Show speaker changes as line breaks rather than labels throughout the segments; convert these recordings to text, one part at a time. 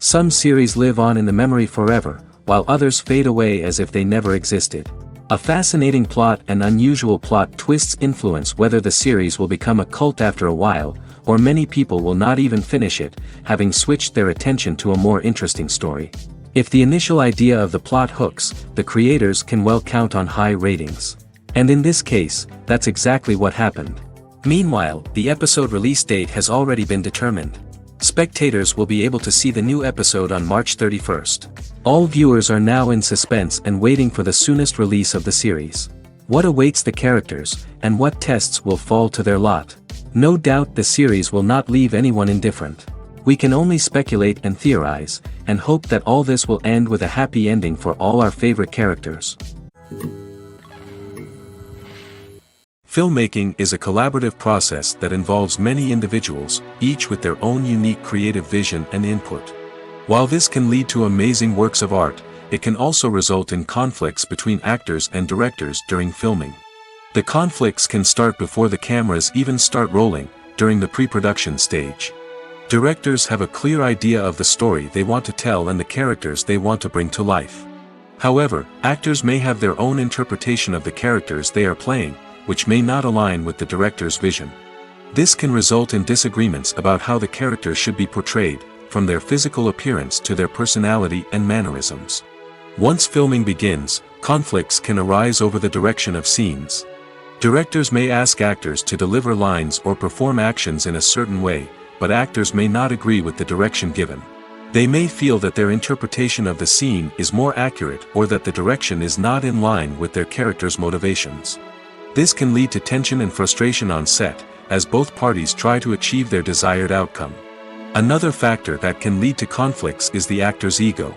Some series live on in the memory forever, while others fade away as if they never existed. A fascinating plot and unusual plot twists influence whether the series will become a cult after a while, or many people will not even finish it, having switched their attention to a more interesting story. If the initial idea of the plot hooks, the creators can well count on high ratings. And in this case, that's exactly what happened. Meanwhile, the episode release date has already been determined. Spectators will be able to see the new episode on March 31st. All viewers are now in suspense and waiting for the soonest release of the series. What awaits the characters, and what tests will fall to their lot? No doubt the series will not leave anyone indifferent. We can only speculate and theorize, and hope that all this will end with a happy ending for all our favorite characters. Filmmaking is a collaborative process that involves many individuals, each with their own unique creative vision and input. While this can lead to amazing works of art, it can also result in conflicts between actors and directors during filming. The conflicts can start before the cameras even start rolling, during the pre-production stage. Directors have a clear idea of the story they want to tell and the characters they want to bring to life. However, actors may have their own interpretation of the characters they are playing, which may not align with the director's vision. This can result in disagreements about how the characters should be portrayed, from their physical appearance to their personality and mannerisms. Once filming begins, conflicts can arise over the direction of scenes. Directors may ask actors to deliver lines or perform actions in a certain way, but actors may not agree with the direction given. They may feel that their interpretation of the scene is more accurate or that the direction is not in line with their character's motivations. This can lead to tension and frustration on set, as both parties try to achieve their desired outcome. Another factor that can lead to conflicts is the actor's ego.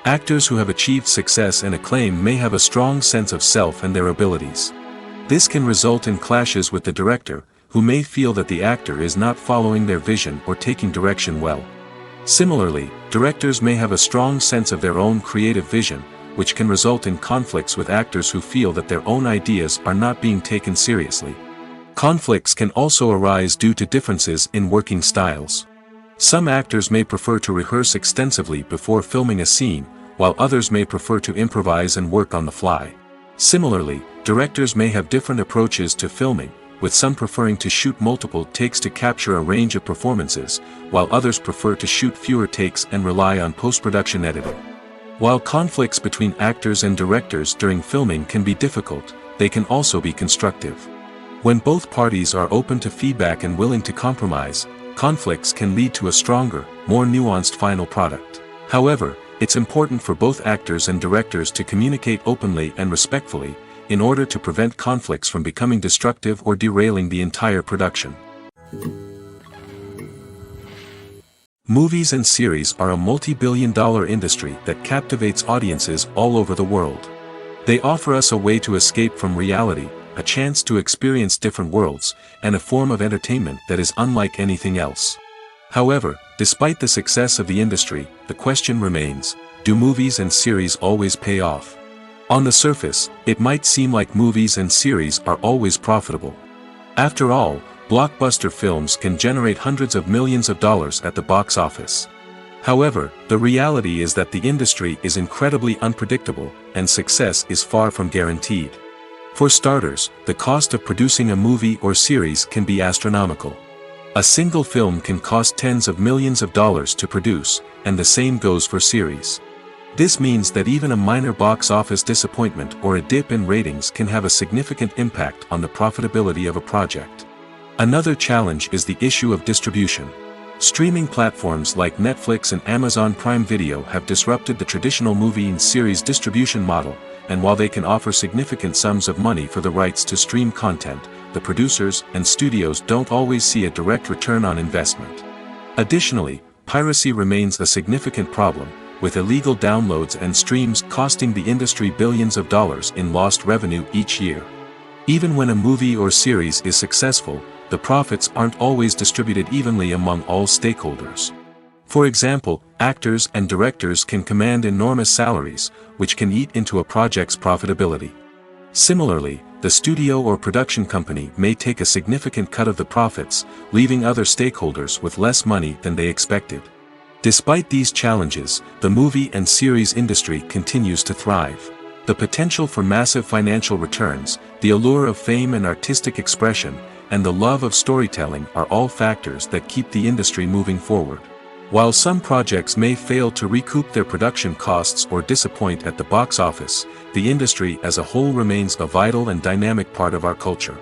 Actors who have achieved success and acclaim may have a strong sense of self and their abilities. This can result in clashes with the director, who may feel that the actor is not following their vision or taking direction well. Similarly, directors may have a strong sense of their own creative vision, which can result in conflicts with actors who feel that their own ideas are not being taken seriously. Conflicts can also arise due to differences in working styles. Some actors may prefer to rehearse extensively before filming a scene, while others may prefer to improvise and work on the fly. Similarly, directors may have different approaches to filming, with some preferring to shoot multiple takes to capture a range of performances, while others prefer to shoot fewer takes and rely on post-production editing. While conflicts between actors and directors during filming can be difficult, they can also be constructive. When both parties are open to feedback and willing to compromise, conflicts can lead to a stronger, more nuanced final product. However, it's important for both actors and directors to communicate openly and respectfully, in order to prevent conflicts from becoming destructive or derailing the entire production. Movies and series are a multi-billion-dollar industry that captivates audiences all over the world. They offer us a way to escape from reality, a chance to experience different worlds, and a form of entertainment that is unlike anything else. However, despite the success of the industry, the question remains, do movies and series always pay off? On the surface, it might seem like movies and series are always profitable. After all, blockbuster films can generate hundreds of millions of dollars at the box office. However, the reality is that the industry is incredibly unpredictable, and success is far from guaranteed. For starters, the cost of producing a movie or series can be astronomical. A single film can cost tens of millions of dollars to produce, and the same goes for series. This means that even a minor box office disappointment or a dip in ratings can have a significant impact on the profitability of a project. Another challenge is the issue of distribution. Streaming platforms like Netflix and Amazon Prime Video have disrupted the traditional movie and series distribution model, and while they can offer significant sums of money for the rights to stream content, the producers and studios don't always see a direct return on investment. Additionally, piracy remains a significant problem, with illegal downloads and streams costing the industry billions of dollars in lost revenue each year. Even when a movie or series is successful, the profits aren't always distributed evenly among all stakeholders. For example, actors and directors can command enormous salaries, which can eat into a project's profitability. Similarly, the studio or production company may take a significant cut of the profits, leaving other stakeholders with less money than they expected. Despite these challenges, the movie and series industry continues to thrive. The potential for massive financial returns, the allure of fame and artistic expression, and the love of storytelling are all factors that keep the industry moving forward. While some projects may fail to recoup their production costs or disappoint at the box office, the industry as a whole remains a vital and dynamic part of our culture.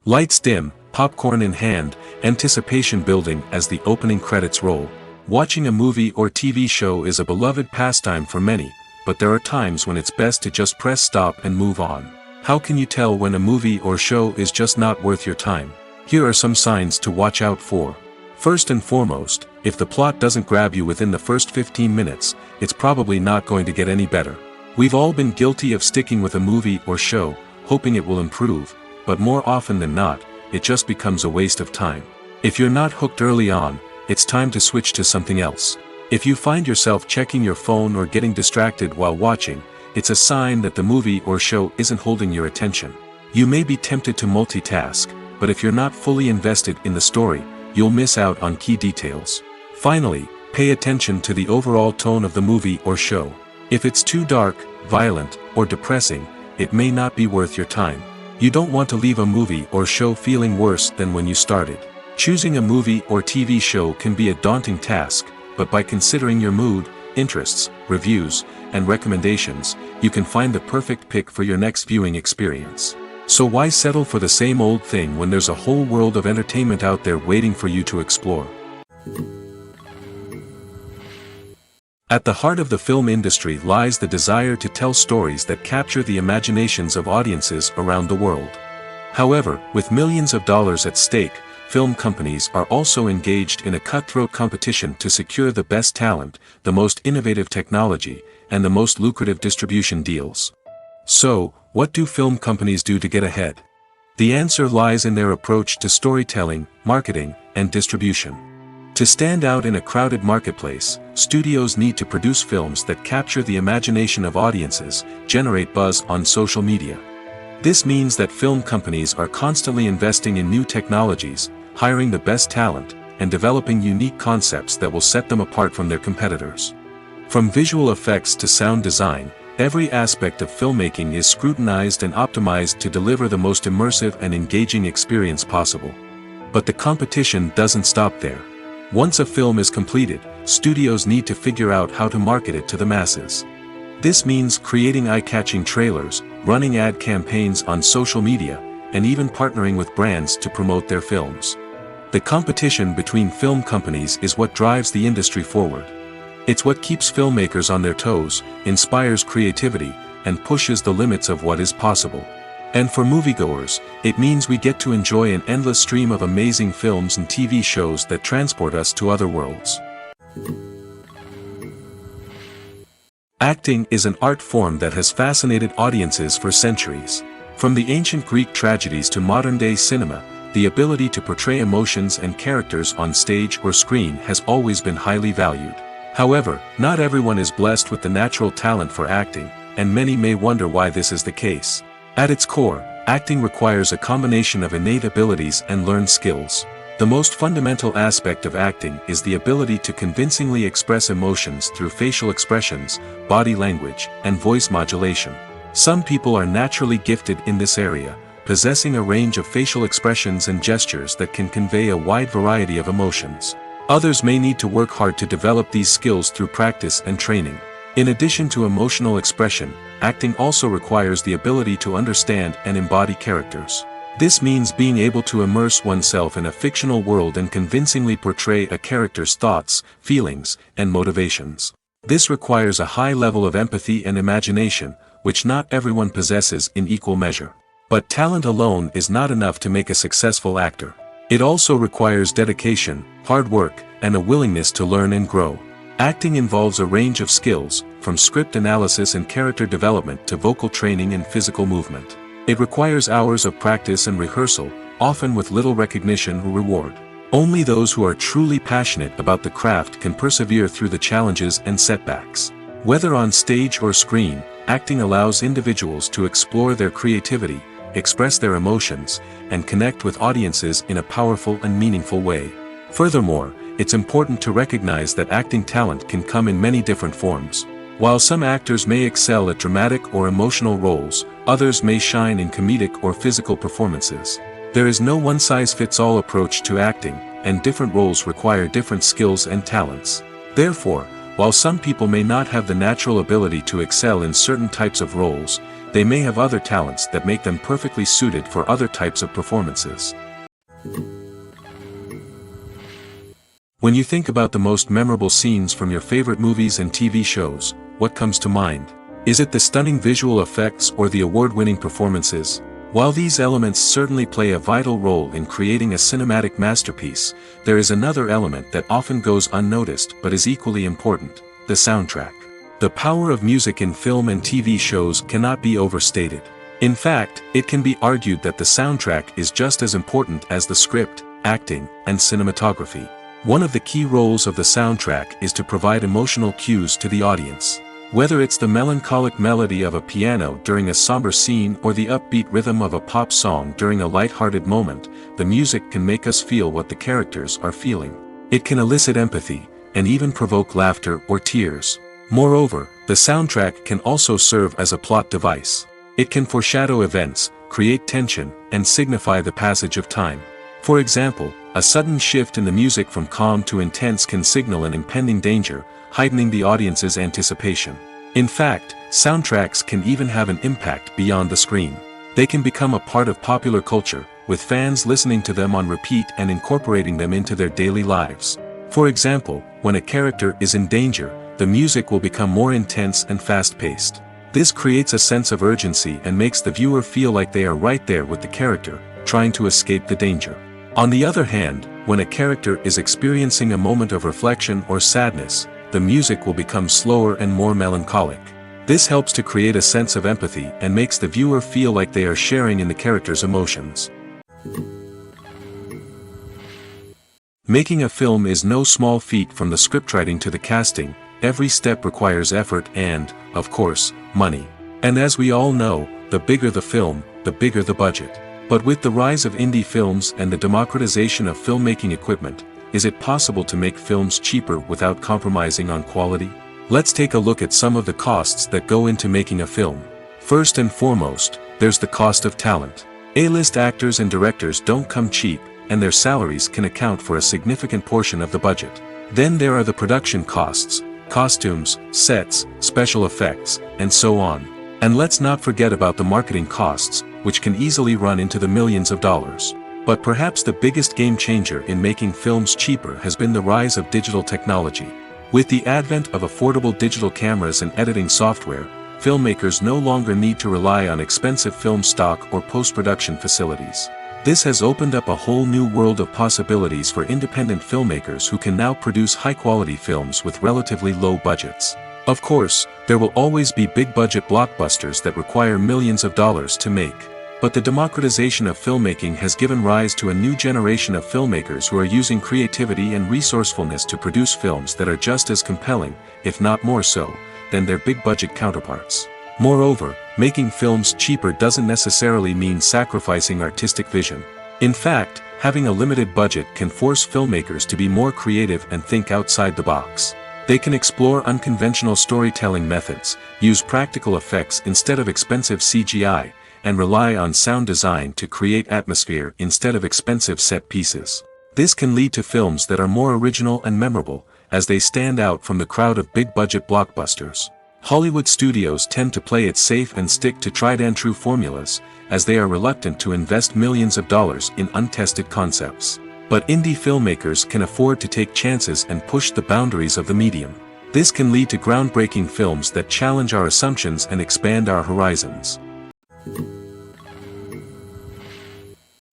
Lights dim, popcorn in hand, anticipation building as the opening credits roll. Watching a movie or TV show is a beloved pastime for many, but there are times when it's best to just press stop and move on. How can you tell when a movie or show is just not worth your time? Here are some signs to watch out for. First and foremost, if the plot doesn't grab you within the first 15 minutes, it's probably not going to get any better. We've all been guilty of sticking with a movie or show, hoping it will improve, but more often than not, it just becomes a waste of time. If you're not hooked early on, it's time to switch to something else. If you find yourself checking your phone or getting distracted while watching, it's a sign that the movie or show isn't holding your attention. You may be tempted to multitask, but if you're not fully invested in the story, you'll miss out on key details. Finally, pay attention to the overall tone of the movie or show. If it's too dark, violent, or depressing, it may not be worth your time. You don't want to leave a movie or show feeling worse than when you started. Choosing a movie or TV show can be a daunting task, but by considering your mood, interests, reviews, and recommendations, you can find the perfect pick for your next viewing experience. So why settle for the same old thing when there's a whole world of entertainment out there waiting for you to explore? At the heart of the film industry lies the desire to tell stories that capture the imaginations of audiences around the world. However, with millions of dollars at stake, film companies are also engaged in a cutthroat competition to secure the best talent, the most innovative technology, and the most lucrative distribution deals. So, what do film companies do to get ahead? The answer lies in their approach to storytelling, marketing, and distribution. To stand out in a crowded marketplace, studios need to produce films that capture the imagination of audiences, generate buzz on social media. This means that film companies are constantly investing in new technologies, hiring the best talent, and developing unique concepts that will set them apart from their competitors. From visual effects to sound design, every aspect of filmmaking is scrutinized and optimized to deliver the most immersive and engaging experience possible. But the competition doesn't stop there. Once a film is completed, studios need to figure out how to market it to the masses. This means creating eye-catching trailers, running ad campaigns on social media, and even partnering with brands to promote their films. The competition between film companies is what drives the industry forward. It's what keeps filmmakers on their toes, inspires creativity, and pushes the limits of what is possible. And for moviegoers, it means we get to enjoy an endless stream of amazing films and TV shows that transport us to other worlds. Acting is an art form that has fascinated audiences for centuries. From the ancient Greek tragedies to modern-day cinema, the ability to portray emotions and characters on stage or screen has always been highly valued. However, not everyone is blessed with the natural talent for acting, and many may wonder why this is the case. At its core, acting requires a combination of innate abilities and learned skills. The most fundamental aspect of acting is the ability to convincingly express emotions through facial expressions, body language, and voice modulation. Some people are naturally gifted in this area, possessing a range of facial expressions and gestures that can convey a wide variety of emotions. Others may need to work hard to develop these skills through practice and training. In addition to emotional expression, acting also requires the ability to understand and embody characters. This means being able to immerse oneself in a fictional world and convincingly portray a character's thoughts, feelings, and motivations. This requires a high level of empathy and imagination, which not everyone possesses in equal measure. But talent alone is not enough to make a successful actor. It also requires dedication, hard work, and a willingness to learn and grow. Acting involves a range of skills, from script analysis and character development to vocal training and physical movement. It requires hours of practice and rehearsal, often with little recognition or reward. Only those who are truly passionate about the craft can persevere through the challenges and setbacks. Whether on stage or screen, acting allows individuals to explore their creativity, express their emotions, and connect with audiences in a powerful and meaningful way. Furthermore, it's important to recognize that acting talent can come in many different forms. While some actors may excel at dramatic or emotional roles, others may shine in comedic or physical performances. There is no one-size-fits-all approach to acting, and different roles require different skills and talents. Therefore, while some people may not have the natural ability to excel in certain types of roles, they may have other talents that make them perfectly suited for other types of performances. When you think about the most memorable scenes from your favorite movies and TV shows, what comes to mind? Is it the stunning visual effects or the award-winning performances? While these elements certainly play a vital role in creating a cinematic masterpiece, there is another element that often goes unnoticed but is equally important: the soundtrack. The power of music in film and TV shows cannot be overstated. In fact, it can be argued that the soundtrack is just as important as the script, acting, and cinematography. One of the key roles of the soundtrack is to provide emotional cues to the audience. Whether it's the melancholic melody of a piano during a somber scene or the upbeat rhythm of a pop song during a light-hearted moment, the music can make us feel what the characters are feeling. It can elicit empathy, and even provoke laughter or tears. Moreover, the soundtrack can also serve as a plot device. It can foreshadow events, create tension, and signify the passage of time. For example, a sudden shift in the music from calm to intense can signal an impending danger, heightening the audience's anticipation. In fact, soundtracks can even have an impact beyond the screen. They can become a part of popular culture, with fans listening to them on repeat and incorporating them into their daily lives. For example, when a character is in danger, the music will become more intense and fast-paced. This creates a sense of urgency and makes the viewer feel like they are right there with the character, trying to escape the danger. On the other hand, when a character is experiencing a moment of reflection or sadness, the music will become slower and more melancholic. This helps to create a sense of empathy and makes the viewer feel like they are sharing in the character's emotions. Making a film is no small feat. From the scriptwriting to the casting, every step requires effort and, of course, money. And as we all know, the bigger the film, the bigger the budget. But with the rise of indie films and the democratization of filmmaking equipment, is it possible to make films cheaper without compromising on quality? Let's take a look at some of the costs that go into making a film. First and foremost, there's the cost of talent. A-list actors and directors don't come cheap, and their salaries can account for a significant portion of the budget. Then there are the production costs, costumes, sets, special effects, and so on. And let's not forget about the marketing costs, which can easily run into the millions of dollars. But perhaps the biggest game changer in making films cheaper has been the rise of digital technology. With the advent of affordable digital cameras and editing software, filmmakers no longer need to rely on expensive film stock or post-production facilities. This has opened up a whole new world of possibilities for independent filmmakers who can now produce high-quality films with relatively low budgets. Of course, there will always be big-budget blockbusters that require millions of dollars to make. But the democratization of filmmaking has given rise to a new generation of filmmakers who are using creativity and resourcefulness to produce films that are just as compelling, if not more so, than their big-budget counterparts. Moreover, making films cheaper doesn't necessarily mean sacrificing artistic vision. In fact, having a limited budget can force filmmakers to be more creative and think outside the box. They can explore unconventional storytelling methods, use practical effects instead of expensive CGI, and rely on sound design to create atmosphere instead of expensive set pieces. This can lead to films that are more original and memorable, as they stand out from the crowd of big-budget blockbusters. Hollywood studios tend to play it safe and stick to tried-and-true formulas, as they are reluctant to invest millions of dollars in untested concepts. But indie filmmakers can afford to take chances and push the boundaries of the medium. This can lead to groundbreaking films that challenge our assumptions and expand our horizons.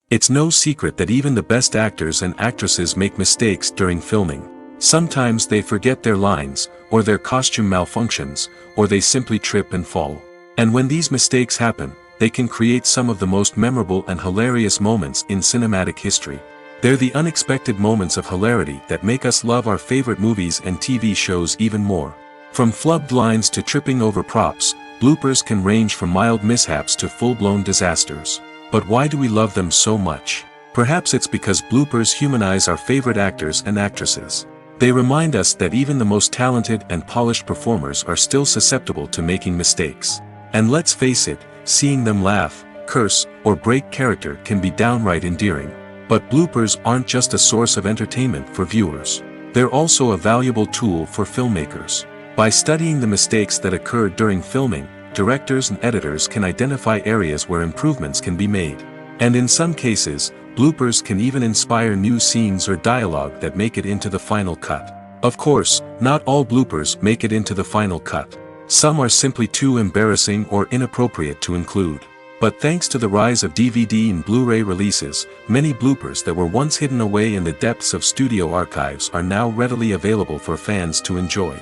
It's no secret that even the best actors and actresses make mistakes during filming. Sometimes they forget their lines, or their costume malfunctions, or they simply trip and fall. And when these mistakes happen, they can create some of the most memorable and hilarious moments in cinematic history. They're the unexpected moments of hilarity that make us love our favorite movies and TV shows even more. From flubbed lines to tripping over props, bloopers can range from mild mishaps to full-blown disasters. But why do we love them so much? Perhaps it's because bloopers humanize our favorite actors and actresses. They remind us that even the most talented and polished performers are still susceptible to making mistakes. And let's face it, seeing them laugh, curse, or break character can be downright endearing. But bloopers aren't just a source of entertainment for viewers. They're also a valuable tool for filmmakers. By studying the mistakes that occurred during filming, directors and editors can identify areas where improvements can be made. And in some cases, bloopers can even inspire new scenes or dialogue that make it into the final cut. Of course, not all bloopers make it into the final cut. Some are simply too embarrassing or inappropriate to include. But thanks to the rise of DVD and Blu-ray releases, many bloopers that were once hidden away in the depths of studio archives are now readily available for fans to enjoy.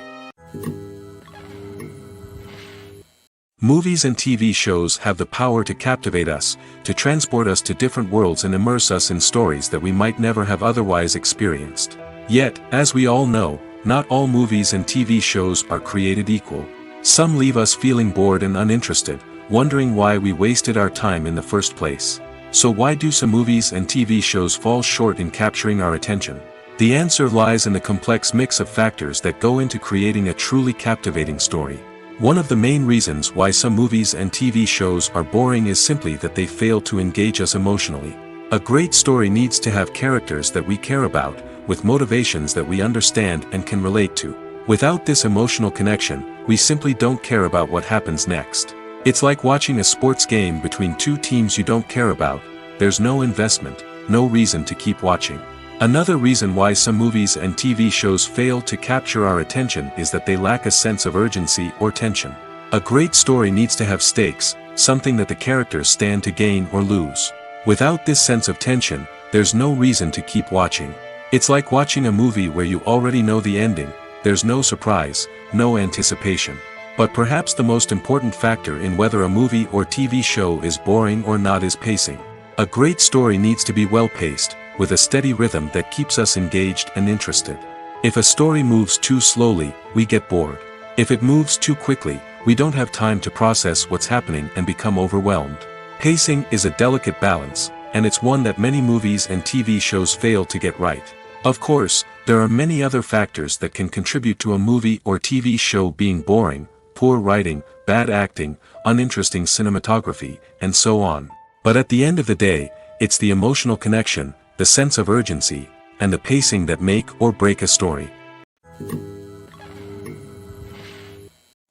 Movies and TV shows have the power to captivate us, to transport us to different worlds and immerse us in stories that we might never have otherwise experienced. Yet, as we all know, not all movies and TV shows are created equal. Some leave us feeling bored and uninterested, wondering why we wasted our time in the first place. So why do some movies and TV shows fall short in capturing our attention? The answer lies in the complex mix of factors that go into creating a truly captivating story. One of the main reasons why some movies and TV shows are boring is simply that they fail to engage us emotionally. A great story needs to have characters that we care about, with motivations that we understand and can relate to. Without this emotional connection, we simply don't care about what happens next. It's like watching a sports game between two teams you don't care about. There's no investment, no reason to keep watching. Another reason why some movies and TV shows fail to capture our attention is that they lack a sense of urgency or tension. A great story needs to have stakes, something that the characters stand to gain or lose. Without this sense of tension, there's no reason to keep watching. It's like watching a movie where you already know the ending. There's no surprise, no anticipation. But perhaps the most important factor in whether a movie or TV show is boring or not is pacing. A great story needs to be well-paced, with a steady rhythm that keeps us engaged and interested. If a story moves too slowly, we get bored. If it moves too quickly, we don't have time to process what's happening and become overwhelmed. Pacing is a delicate balance, and it's one that many movies and TV shows fail to get right. Of course, there are many other factors that can contribute to a movie or TV show being boring: poor writing, bad acting, uninteresting cinematography, and so on. But at the end of the day, it's the emotional connection, the sense of urgency, and the pacing that make or break a story.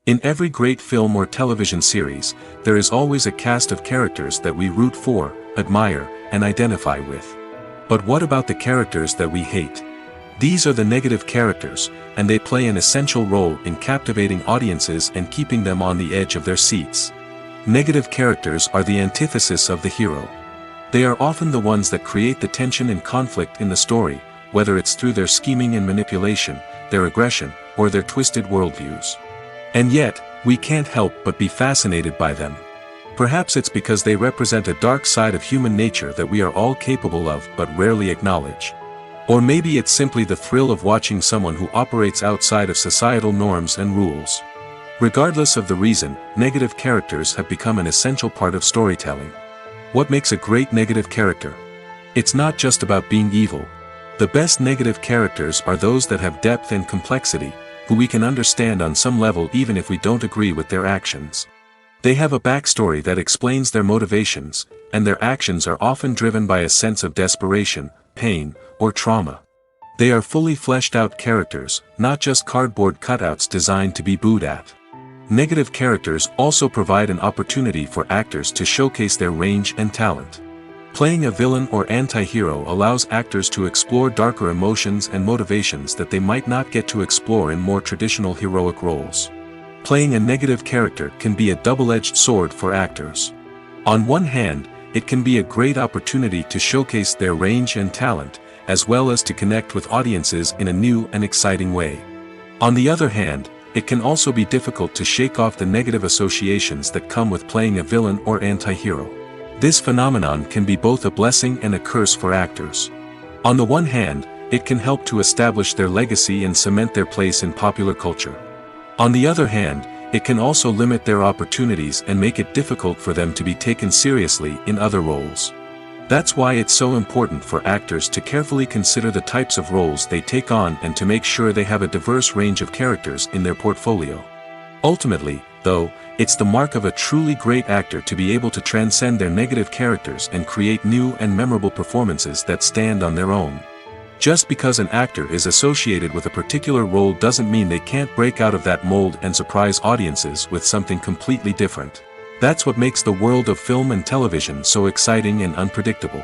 In every great film or television series, there is always a cast of characters that we root for, admire, and identify with. But what about the characters that we hate? These are the negative characters, and they play an essential role in captivating audiences and keeping them on the edge of their seats. Negative characters are the antithesis of the hero. They are often the ones that create the tension and conflict in the story, whether it's through their scheming and manipulation, their aggression, or their twisted worldviews. And yet, we can't help but be fascinated by them. Perhaps it's because they represent a dark side of human nature that we are all capable of but rarely acknowledge. Or maybe it's simply the thrill of watching someone who operates outside of societal norms and rules. Regardless of the reason, negative characters have become an essential part of storytelling. What makes a great negative character? It's not just about being evil. The best negative characters are those that have depth and complexity, who we can understand on some level even if we don't agree with their actions. They have a backstory that explains their motivations, and their actions are often driven by a sense of desperation, pain, or trauma. They are fully fleshed out characters, not just cardboard cutouts designed to be booed at. Negative characters also provide an opportunity for actors to showcase their range and talent. Playing a villain or anti-hero allows actors to explore darker emotions and motivations that they might not get to explore in more traditional heroic roles. Playing a negative character can be a double-edged sword for actors. On one hand, it can be a great opportunity to showcase their range and talent, as well as to connect with audiences in a new and exciting way. On the other hand, it can also be difficult to shake off the negative associations that come with playing a villain or anti-hero. This phenomenon can be both a blessing and a curse for actors. On the one hand, it can help to establish their legacy and cement their place in popular culture. On the other hand, it can also limit their opportunities and make it difficult for them to be taken seriously in other roles. That's why it's so important for actors to carefully consider the types of roles they take on and to make sure they have a diverse range of characters in their portfolio. Ultimately, though, it's the mark of a truly great actor to be able to transcend their negative characters and create new and memorable performances that stand on their own. Just because an actor is associated with a particular role doesn't mean they can't break out of that mold and surprise audiences with something completely different. That's what makes the world of film and television so exciting and unpredictable.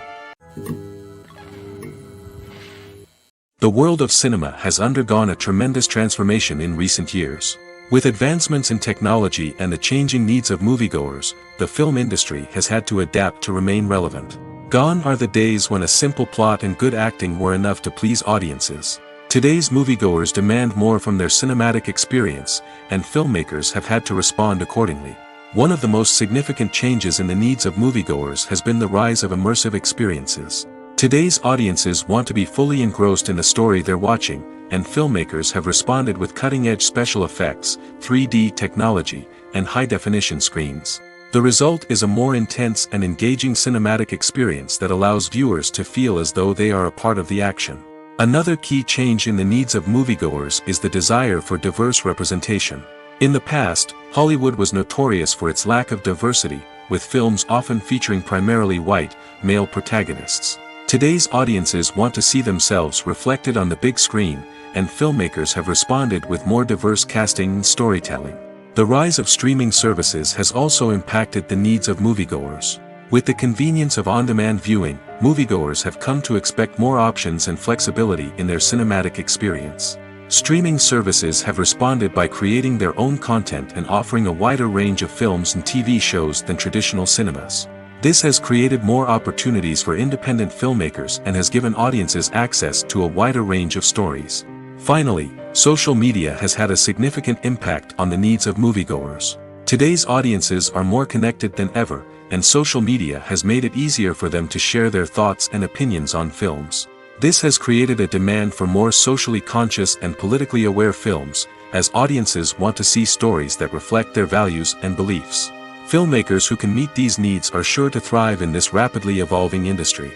The world of cinema has undergone a tremendous transformation in recent years. With advancements in technology and the changing needs of moviegoers, the film industry has had to adapt to remain relevant. Gone are the days when a simple plot and good acting were enough to please audiences. Today's moviegoers demand more from their cinematic experience, and filmmakers have had to respond accordingly. One of the most significant changes in the needs of moviegoers has been the rise of immersive experiences. Today's audiences want to be fully engrossed in the story they're watching, and filmmakers have responded with cutting-edge special effects, 3D technology, and high-definition screens. The result is a more intense and engaging cinematic experience that allows viewers to feel as though they are a part of the action. Another key change in the needs of moviegoers is the desire for diverse representation. In the past, Hollywood was notorious for its lack of diversity, with films often featuring primarily white, male protagonists. Today's audiences want to see themselves reflected on the big screen, and filmmakers have responded with more diverse casting and storytelling. The rise of streaming services has also impacted the needs of moviegoers. With the convenience of on-demand viewing, moviegoers have come to expect more options and flexibility in their cinematic experience. Streaming services have responded by creating their own content and offering a wider range of films and TV shows than traditional cinemas. This has created more opportunities for independent filmmakers and has given audiences access to a wider range of stories. Finally, social media has had a significant impact on the needs of moviegoers. Today's audiences are more connected than ever, and social media has made it easier for them to share their thoughts and opinions on films. This has created a demand for more socially conscious and politically aware films, as audiences want to see stories that reflect their values and beliefs. Filmmakers who can meet these needs are sure to thrive in this rapidly evolving industry.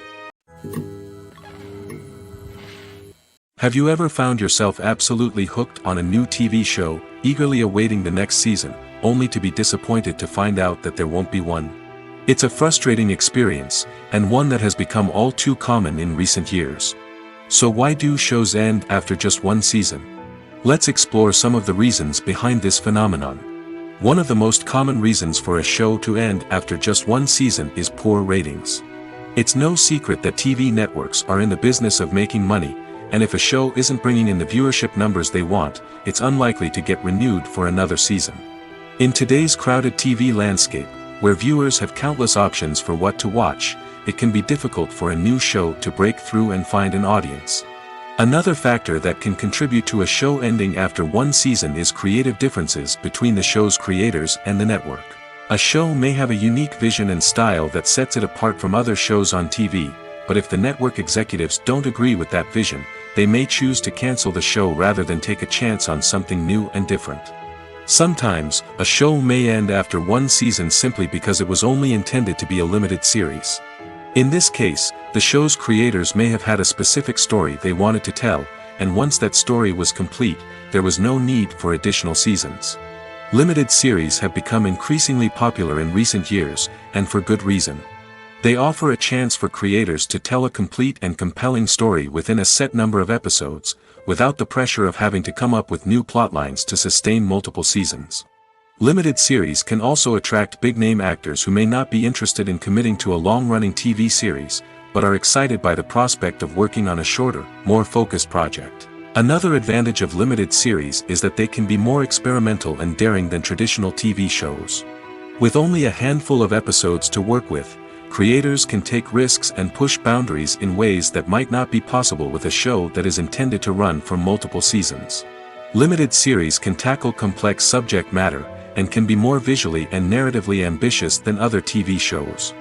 Have you ever found yourself absolutely hooked on a new TV show, eagerly awaiting the next season, only to be disappointed to find out that there won't be one? It's a frustrating experience, and one that has become all too common in recent years. So why do shows end after just one season? Let's explore some of the reasons behind this phenomenon. One of the most common reasons for a show to end after just one season is poor ratings. It's no secret that TV networks are in the business of making money, and if a show isn't bringing in the viewership numbers they want, it's unlikely to get renewed for another season. In today's crowded TV landscape, where viewers have countless options for what to watch, it can be difficult for a new show to break through and find an audience. Another factor that can contribute to a show ending after one season is creative differences between the show's creators and the network. A show may have a unique vision and style that sets it apart from other shows on TV, but if the network executives don't agree with that vision, they may choose to cancel the show rather than take a chance on something new and different. Sometimes, a show may end after one season simply because it was only intended to be a limited series. In this case, the show's creators may have had a specific story they wanted to tell, and once that story was complete, there was no need for additional seasons. Limited series have become increasingly popular in recent years, and for good reason. They offer a chance for creators to tell a complete and compelling story within a set number of episodes, without the pressure of having to come up with new plotlines to sustain multiple seasons. Limited series can also attract big-name actors who may not be interested in committing to a long-running TV series, but are excited by the prospect of working on a shorter, more focused project. Another advantage of limited series is that they can be more experimental and daring than traditional TV shows. With only a handful of episodes to work with, creators can take risks and push boundaries in ways that might not be possible with a show that is intended to run for multiple seasons. Limited series can tackle complex subject matter, and can be more visually and narratively ambitious than other TV shows.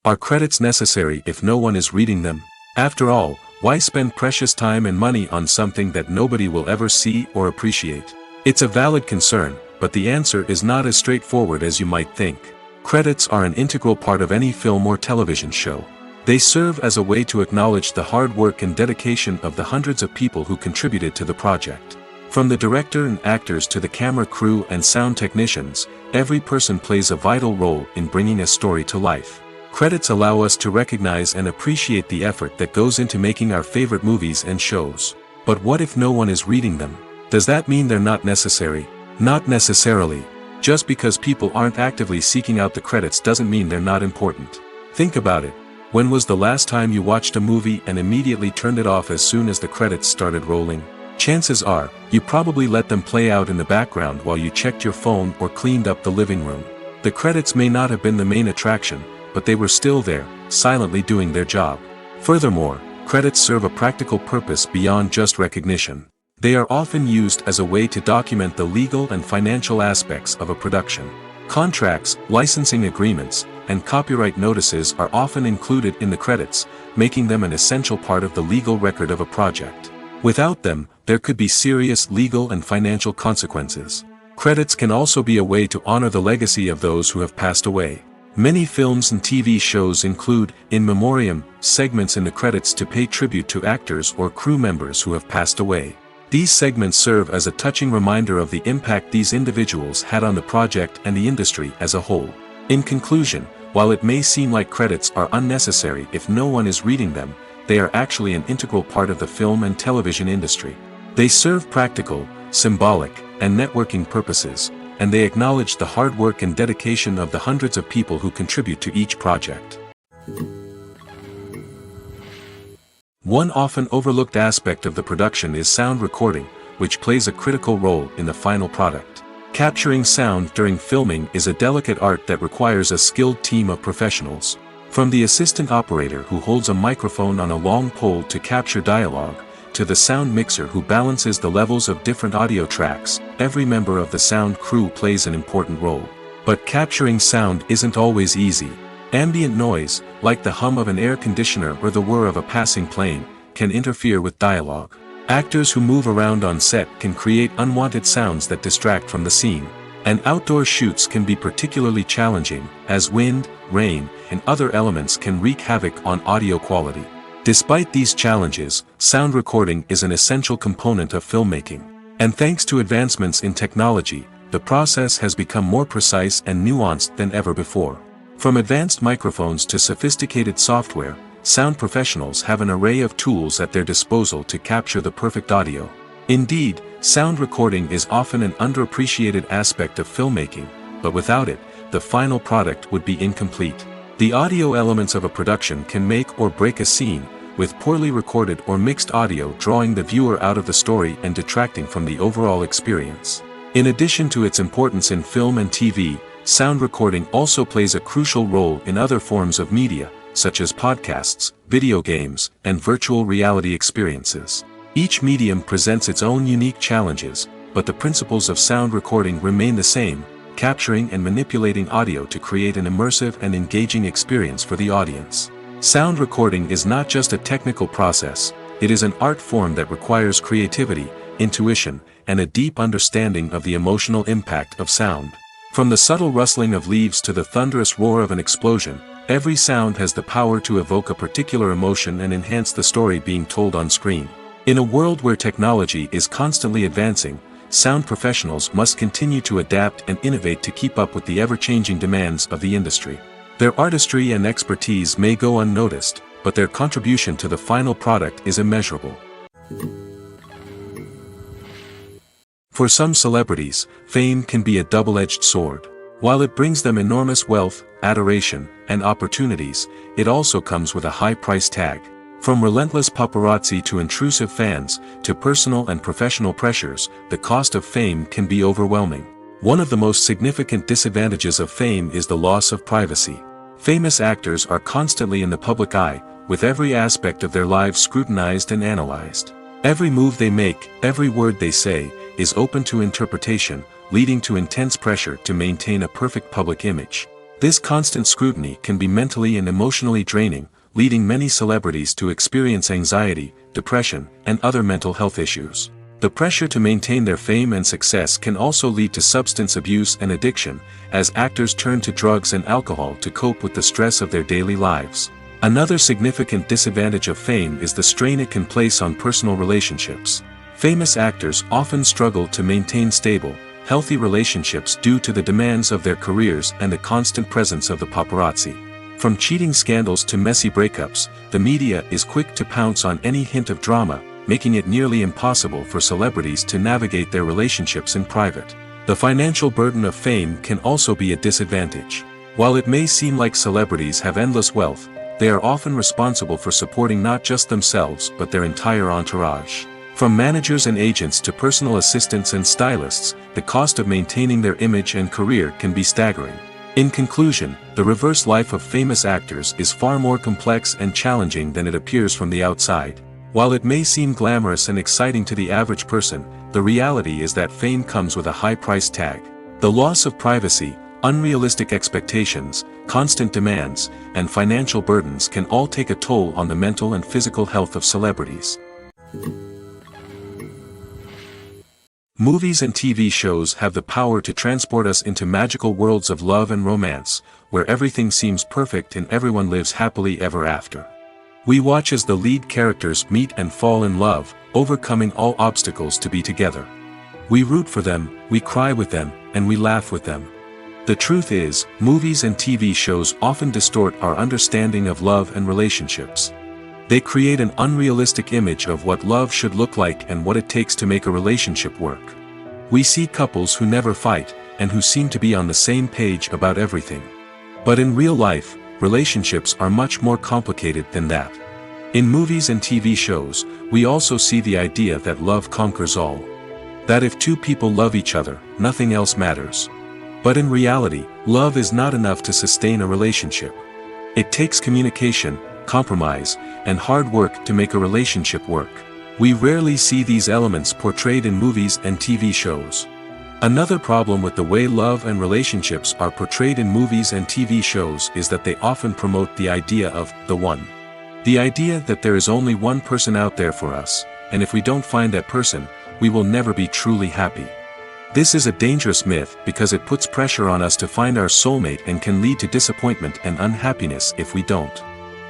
Are credits necessary if no one is reading them? After all, why spend precious time and money on something that nobody will ever see or appreciate? It's a valid concern, but the answer is not as straightforward as you might think. Credits are an integral part of any film or television show. They serve as a way to acknowledge the hard work and dedication of the hundreds of people who contributed to the project. From the director and actors to the camera crew and sound technicians, every person plays a vital role in bringing a story to life. Credits allow us to recognize and appreciate the effort that goes into making our favorite movies and shows. But what if no one is reading them? Does that mean they're not necessary? Not necessarily. Just because people aren't actively seeking out the credits doesn't mean they're not important. Think about it. When was the last time you watched a movie and immediately turned it off as soon as the credits started rolling? Chances are, you probably let them play out in the background while you checked your phone or cleaned up the living room. The credits may not have been the main attraction, but they were still there, silently doing their job. Furthermore, credits serve a practical purpose beyond just recognition. They are often used as a way to document the legal and financial aspects of a production. Contracts, licensing agreements, and copyright notices are often included in the credits, making them an essential part of the legal record of a project. Without them, there could be serious legal and financial consequences. Credits can also be a way to honor the legacy of those who have passed away. Many films and TV shows include, in memoriam, segments in the credits to pay tribute to actors or crew members who have passed away. These segments serve as a touching reminder of the impact these individuals had on the project and the industry as a whole. In conclusion, while it may seem like credits are unnecessary if no one is reading them, they are actually an integral part of the film and television industry. They serve practical, symbolic, and networking purposes, and they acknowledge the hard work and dedication of the hundreds of people who contribute to each project. One often overlooked aspect of the production is sound recording, which plays a critical role in the final product. Capturing sound during filming is a delicate art that requires a skilled team of professionals. From the assistant operator who holds a microphone on a long pole to capture dialogue, to the sound mixer who balances the levels of different audio tracks, every member of the sound crew plays an important role. But capturing sound isn't always easy. Ambient noise, like the hum of an air conditioner or the whir of a passing plane, can interfere with dialogue. Actors who move around on set can create unwanted sounds that distract from the scene. And outdoor shoots can be particularly challenging, as wind, rain, and other elements can wreak havoc on audio quality. Despite these challenges, sound recording is an essential component of filmmaking. And thanks to advancements in technology, the process has become more precise and nuanced than ever before. From advanced microphones to sophisticated software, sound professionals have an array of tools at their disposal to capture the perfect audio. Indeed, sound recording is often an underappreciated aspect of filmmaking, but without it, the final product would be incomplete. The audio elements of a production can make or break a scene, with poorly recorded or mixed audio drawing the viewer out of the story and detracting from the overall experience. In addition to its importance in film and TV, sound recording also plays a crucial role in other forms of media, such as podcasts, video games, and virtual reality experiences. Each medium presents its own unique challenges, but the principles of sound recording remain the same, capturing and manipulating audio to create an immersive and engaging experience for the audience. Sound recording is not just a technical process, it is an art form that requires creativity, intuition, and a deep understanding of the emotional impact of sound. From the subtle rustling of leaves to the thunderous roar of an explosion, every sound has the power to evoke a particular emotion and enhance the story being told on screen. In a world where technology is constantly advancing, sound professionals must continue to adapt and innovate to keep up with the ever-changing demands of the industry. Their artistry and expertise may go unnoticed, but their contribution to the final product is immeasurable. For some celebrities, fame can be a double-edged sword. While it brings them enormous wealth, adoration, and opportunities, it also comes with a high price tag. From relentless paparazzi to intrusive fans, to personal and professional pressures, the cost of fame can be overwhelming. One of the most significant disadvantages of fame is the loss of privacy. Famous actors are constantly in the public eye, with every aspect of their lives scrutinized and analyzed. Every move they make, every word they say, is open to interpretation, leading to intense pressure to maintain a perfect public image. This constant scrutiny can be mentally and emotionally draining, leading many celebrities to experience anxiety, depression, and other mental health issues. The pressure to maintain their fame and success can also lead to substance abuse and addiction, as actors turn to drugs and alcohol to cope with the stress of their daily lives. Another significant disadvantage of fame is the strain it can place on personal relationships. Famous actors often struggle to maintain stable, healthy relationships due to the demands of their careers and the constant presence of the paparazzi. From cheating scandals to messy breakups, the media is quick to pounce on any hint of drama, making it nearly impossible for celebrities to navigate their relationships in private. The financial burden of fame can also be a disadvantage. While it may seem like celebrities have endless wealth, they are often responsible for supporting not just themselves but their entire entourage. From managers and agents to personal assistants and stylists, the cost of maintaining their image and career can be staggering. In conclusion, the reverse life of famous actors is far more complex and challenging than it appears from the outside. While it may seem glamorous and exciting to the average person, the reality is that fame comes with a high price tag. The loss of privacy, unrealistic expectations, constant demands, and financial burdens can all take a toll on the mental and physical health of celebrities. Movies and TV shows have the power to transport us into magical worlds of love and romance, where everything seems perfect and everyone lives happily ever after. We watch as the lead characters meet and fall in love, overcoming all obstacles to be together. We root for them, we cry with them, and we laugh with them. The truth is, movies and TV shows often distort our understanding of love and relationships. They create an unrealistic image of what love should look like and what it takes to make a relationship work. We see couples who never fight, and who seem to be on the same page about everything. But in real life, relationships are much more complicated than that. In movies and TV shows, we also see the idea that love conquers all. That if two people love each other, nothing else matters. But in reality, love is not enough to sustain a relationship. It takes communication, compromise, and hard work to make a relationship work. We rarely see these elements portrayed in movies and TV shows. Another problem with the way love and relationships are portrayed in movies and TV shows is that they often promote the idea of the one. The idea that there is only one person out there for us, and if we don't find that person, we will never be truly happy. This is a dangerous myth because it puts pressure on us to find our soulmate and can lead to disappointment and unhappiness if we don't.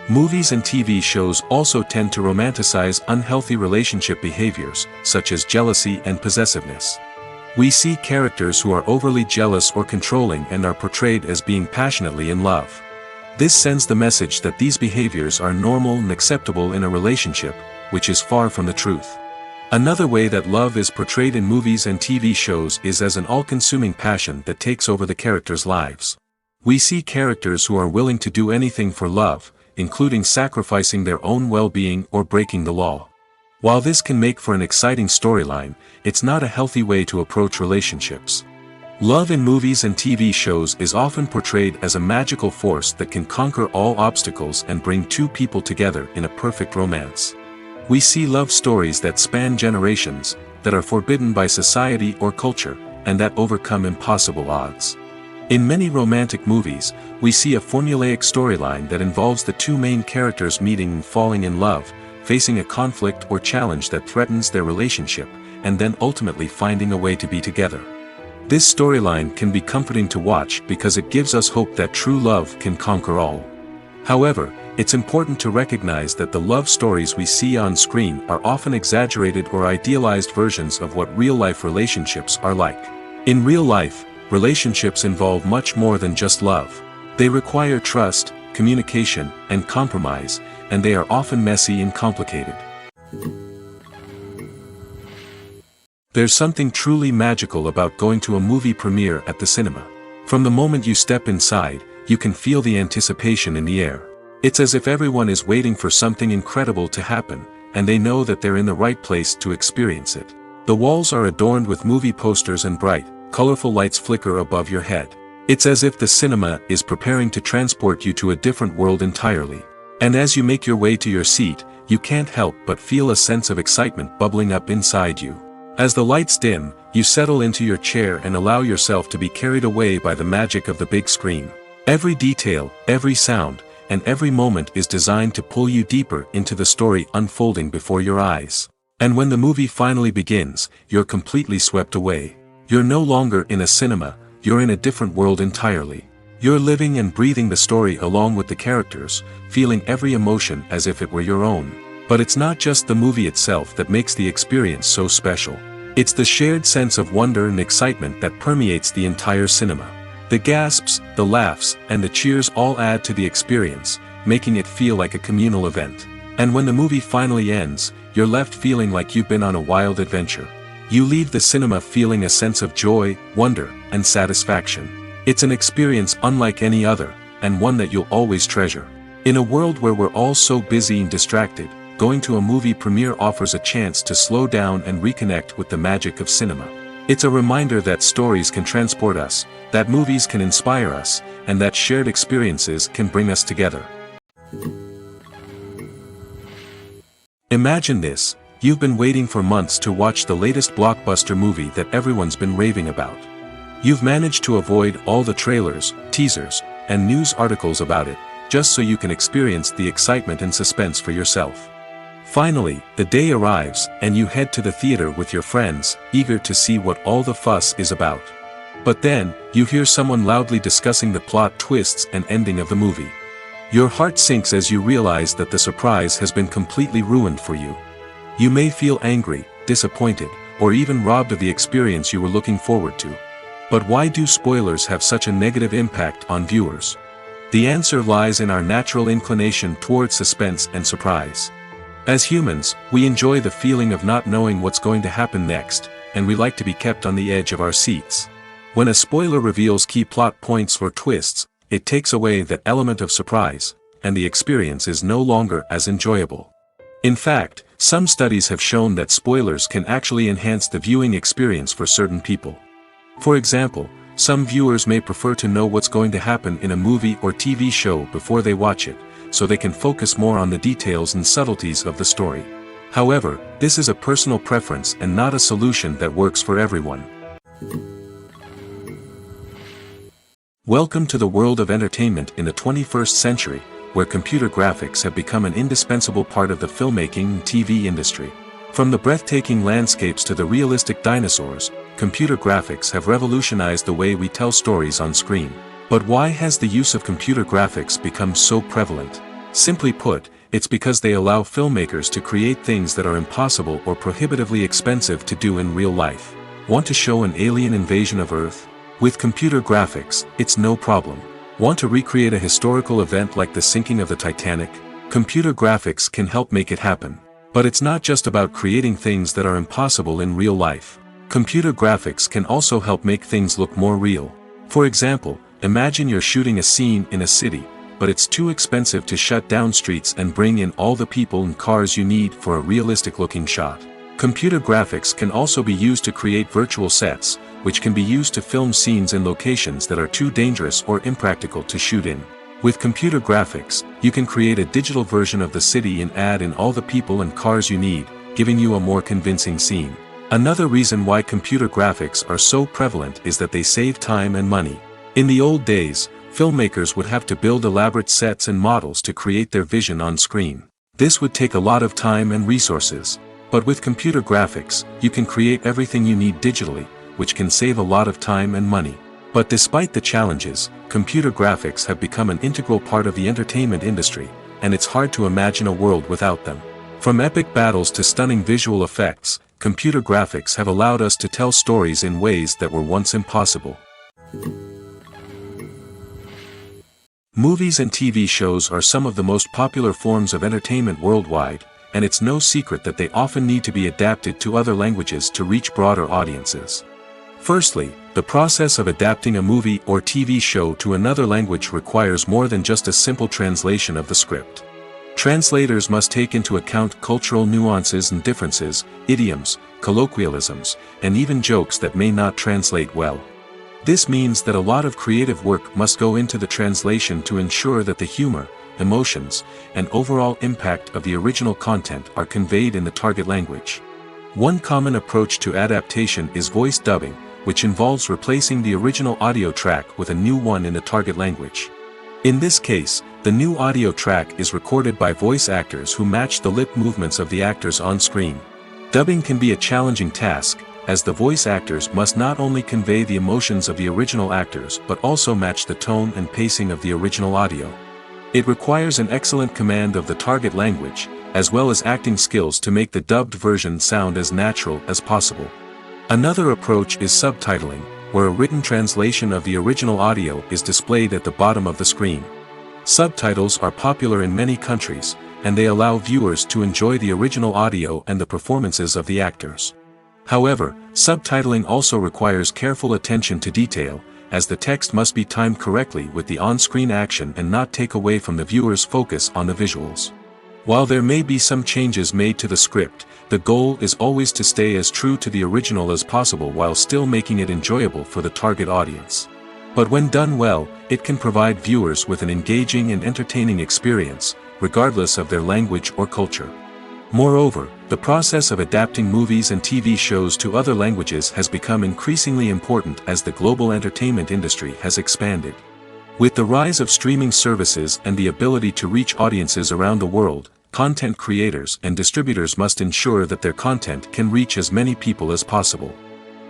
Movies and TV shows also tend to romanticize unhealthy relationship behaviors, such as jealousy and possessiveness. We see characters who are overly jealous or controlling and are portrayed as being passionately in love. This sends the message that these behaviors are normal and acceptable in a relationship, which is far from the truth. Another way that love is portrayed in movies and TV shows is as an all-consuming passion that takes over the characters' lives. We see characters who are willing to do anything for love, including sacrificing their own well-being or breaking the law. While this can make for an exciting storyline, it's not a healthy way to approach relationships. Love in movies and TV shows is often portrayed as a magical force that can conquer all obstacles and bring two people together in a perfect romance. We see love stories that span generations, that are forbidden by society or culture, and that overcome impossible odds. In many romantic movies, we see a formulaic storyline that involves the two main characters meeting and falling in love, facing a conflict or challenge that threatens their relationship, and then ultimately finding a way to be together. This storyline can be comforting to watch because it gives us hope that true love can conquer all. However, it's important to recognize that the love stories we see on screen are often exaggerated or idealized versions of what real-life relationships are like. In real life, relationships involve much more than just love. They require trust, communication, and compromise, and they are often messy and complicated. There's something truly magical about going to a movie premiere at the cinema. From the moment you step inside, you can feel the anticipation in the air. It's as if everyone is waiting for something incredible to happen, and they know that they're in the right place to experience it. The walls are adorned with movie posters and bright, colorful lights flicker above your head. It's as if the cinema is preparing to transport you to a different world entirely. And as you make your way to your seat, you can't help but feel a sense of excitement bubbling up inside you. As the lights dim, you settle into your chair and allow yourself to be carried away by the magic of the big screen. Every detail, every sound, and every moment is designed to pull you deeper into the story unfolding before your eyes. And when the movie finally begins, you're completely swept away. You're no longer in a cinema, you're in a different world entirely. You're living and breathing the story along with the characters, feeling every emotion as if it were your own. But it's not just the movie itself that makes the experience so special. It's the shared sense of wonder and excitement that permeates the entire cinema. The gasps, the laughs, and the cheers all add to the experience, making it feel like a communal event. And when the movie finally ends, you're left feeling like you've been on a wild adventure. You leave the cinema feeling a sense of joy, wonder, and satisfaction. It's an experience unlike any other, and one that you'll always treasure. In a world where we're all so busy and distracted, going to a movie premiere offers a chance to slow down and reconnect with the magic of cinema. It's a reminder that stories can transport us, that movies can inspire us, and that shared experiences can bring us together. Imagine this: you've been waiting for months to watch the latest blockbuster movie that everyone's been raving about. You've managed to avoid all the trailers, teasers, and news articles about it, just so you can experience the excitement and suspense for yourself. Finally, the day arrives, and you head to the theater with your friends, eager to see what all the fuss is about. But then, you hear someone loudly discussing the plot twists and ending of the movie. Your heart sinks as you realize that the surprise has been completely ruined for you. You may feel angry, disappointed, or even robbed of the experience you were looking forward to. But why do spoilers have such a negative impact on viewers? The answer lies in our natural inclination toward suspense and surprise. As humans, we enjoy the feeling of not knowing what's going to happen next, and we like to be kept on the edge of our seats. When a spoiler reveals key plot points or twists, it takes away that element of surprise, and the experience is no longer as enjoyable. In fact, some studies have shown that spoilers can actually enhance the viewing experience for certain people. For example, some viewers may prefer to know what's going to happen in a movie or TV show before they watch it, so they can focus more on the details and subtleties of the story. However, this is a personal preference and not a solution that works for everyone. Welcome to the world of entertainment in the 21st century, where computer graphics have become an indispensable part of the filmmaking and TV industry. From the breathtaking landscapes to the realistic dinosaurs, computer graphics have revolutionized the way we tell stories on screen. But why has the use of computer graphics become so prevalent? Simply put, it's because they allow filmmakers to create things that are impossible or prohibitively expensive to do in real life. Want to show an alien invasion of Earth? With computer graphics, it's no problem. Want to recreate a historical event like the sinking of the Titanic? Computer graphics can help make it happen. But it's not just about creating things that are impossible in real life. Computer graphics can also help make things look more real. For example, imagine you're shooting a scene in a city, but it's too expensive to shut down streets and bring in all the people and cars you need for a realistic-looking shot. Computer graphics can also be used to create virtual sets, which can be used to film scenes in locations that are too dangerous or impractical to shoot in. With computer graphics, you can create a digital version of the city and add in all the people and cars you need, giving you a more convincing scene. Another reason why computer graphics are so prevalent is that they save time and money. In the old days, filmmakers would have to build elaborate sets and models to create their vision on screen. This would take a lot of time and resources. But with computer graphics, you can create everything you need digitally, which can save a lot of time and money. But despite the challenges, computer graphics have become an integral part of the entertainment industry, and it's hard to imagine a world without them. From epic battles to stunning visual effects, computer graphics have allowed us to tell stories in ways that were once impossible. Movies and TV shows are some of the most popular forms of entertainment worldwide, and it's no secret that they often need to be adapted to other languages to reach broader audiences. Firstly, the process of adapting a movie or TV show to another language requires more than just a simple translation of the script. Translators must take into account cultural nuances and differences, idioms, colloquialisms, and even jokes that may not translate well. This means that a lot of creative work must go into the translation to ensure that the humor, emotions, and overall impact of the original content are conveyed in the target language. One common approach to adaptation is voice dubbing, which involves replacing the original audio track with a new one in the target language. In this case, the new audio track is recorded by voice actors who match the lip movements of the actors on screen. Dubbing can be a challenging task, as the voice actors must not only convey the emotions of the original actors but also match the tone and pacing of the original audio. It requires an excellent command of the target language, as well as acting skills to make the dubbed version sound as natural as possible. Another approach is subtitling, where a written translation of the original audio is displayed at the bottom of the screen. Subtitles are popular in many countries, and they allow viewers to enjoy the original audio and the performances of the actors. However, subtitling also requires careful attention to detail, as the text must be timed correctly with the on-screen action and not take away from the viewer's focus on the visuals. While there may be some changes made to the script, the goal is always to stay as true to the original as possible while still making it enjoyable for the target audience. But when done well, it can provide viewers with an engaging and entertaining experience, regardless of their language or culture. Moreover, the process of adapting movies and TV shows to other languages has become increasingly important as the global entertainment industry has expanded. With the rise of streaming services and the ability to reach audiences around the world, content creators and distributors must ensure that their content can reach as many people as possible.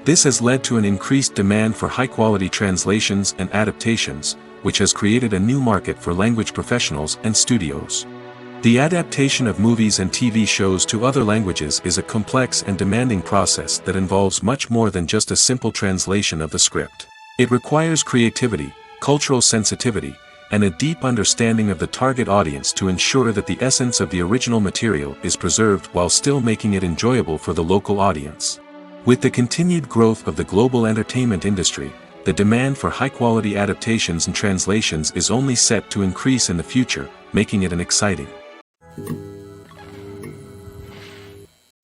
This has led to an increased demand for high-quality translations and adaptations, which has created a new market for language professionals and studios. The adaptation of movies and TV shows to other languages is a complex and demanding process that involves much more than just a simple translation of the script. It requires creativity, cultural sensitivity, and a deep understanding of the target audience to ensure that the essence of the original material is preserved while still making it enjoyable for the local audience. With the continued growth of the global entertainment industry, the demand for high-quality adaptations and translations is only set to increase in the future, making it an exciting.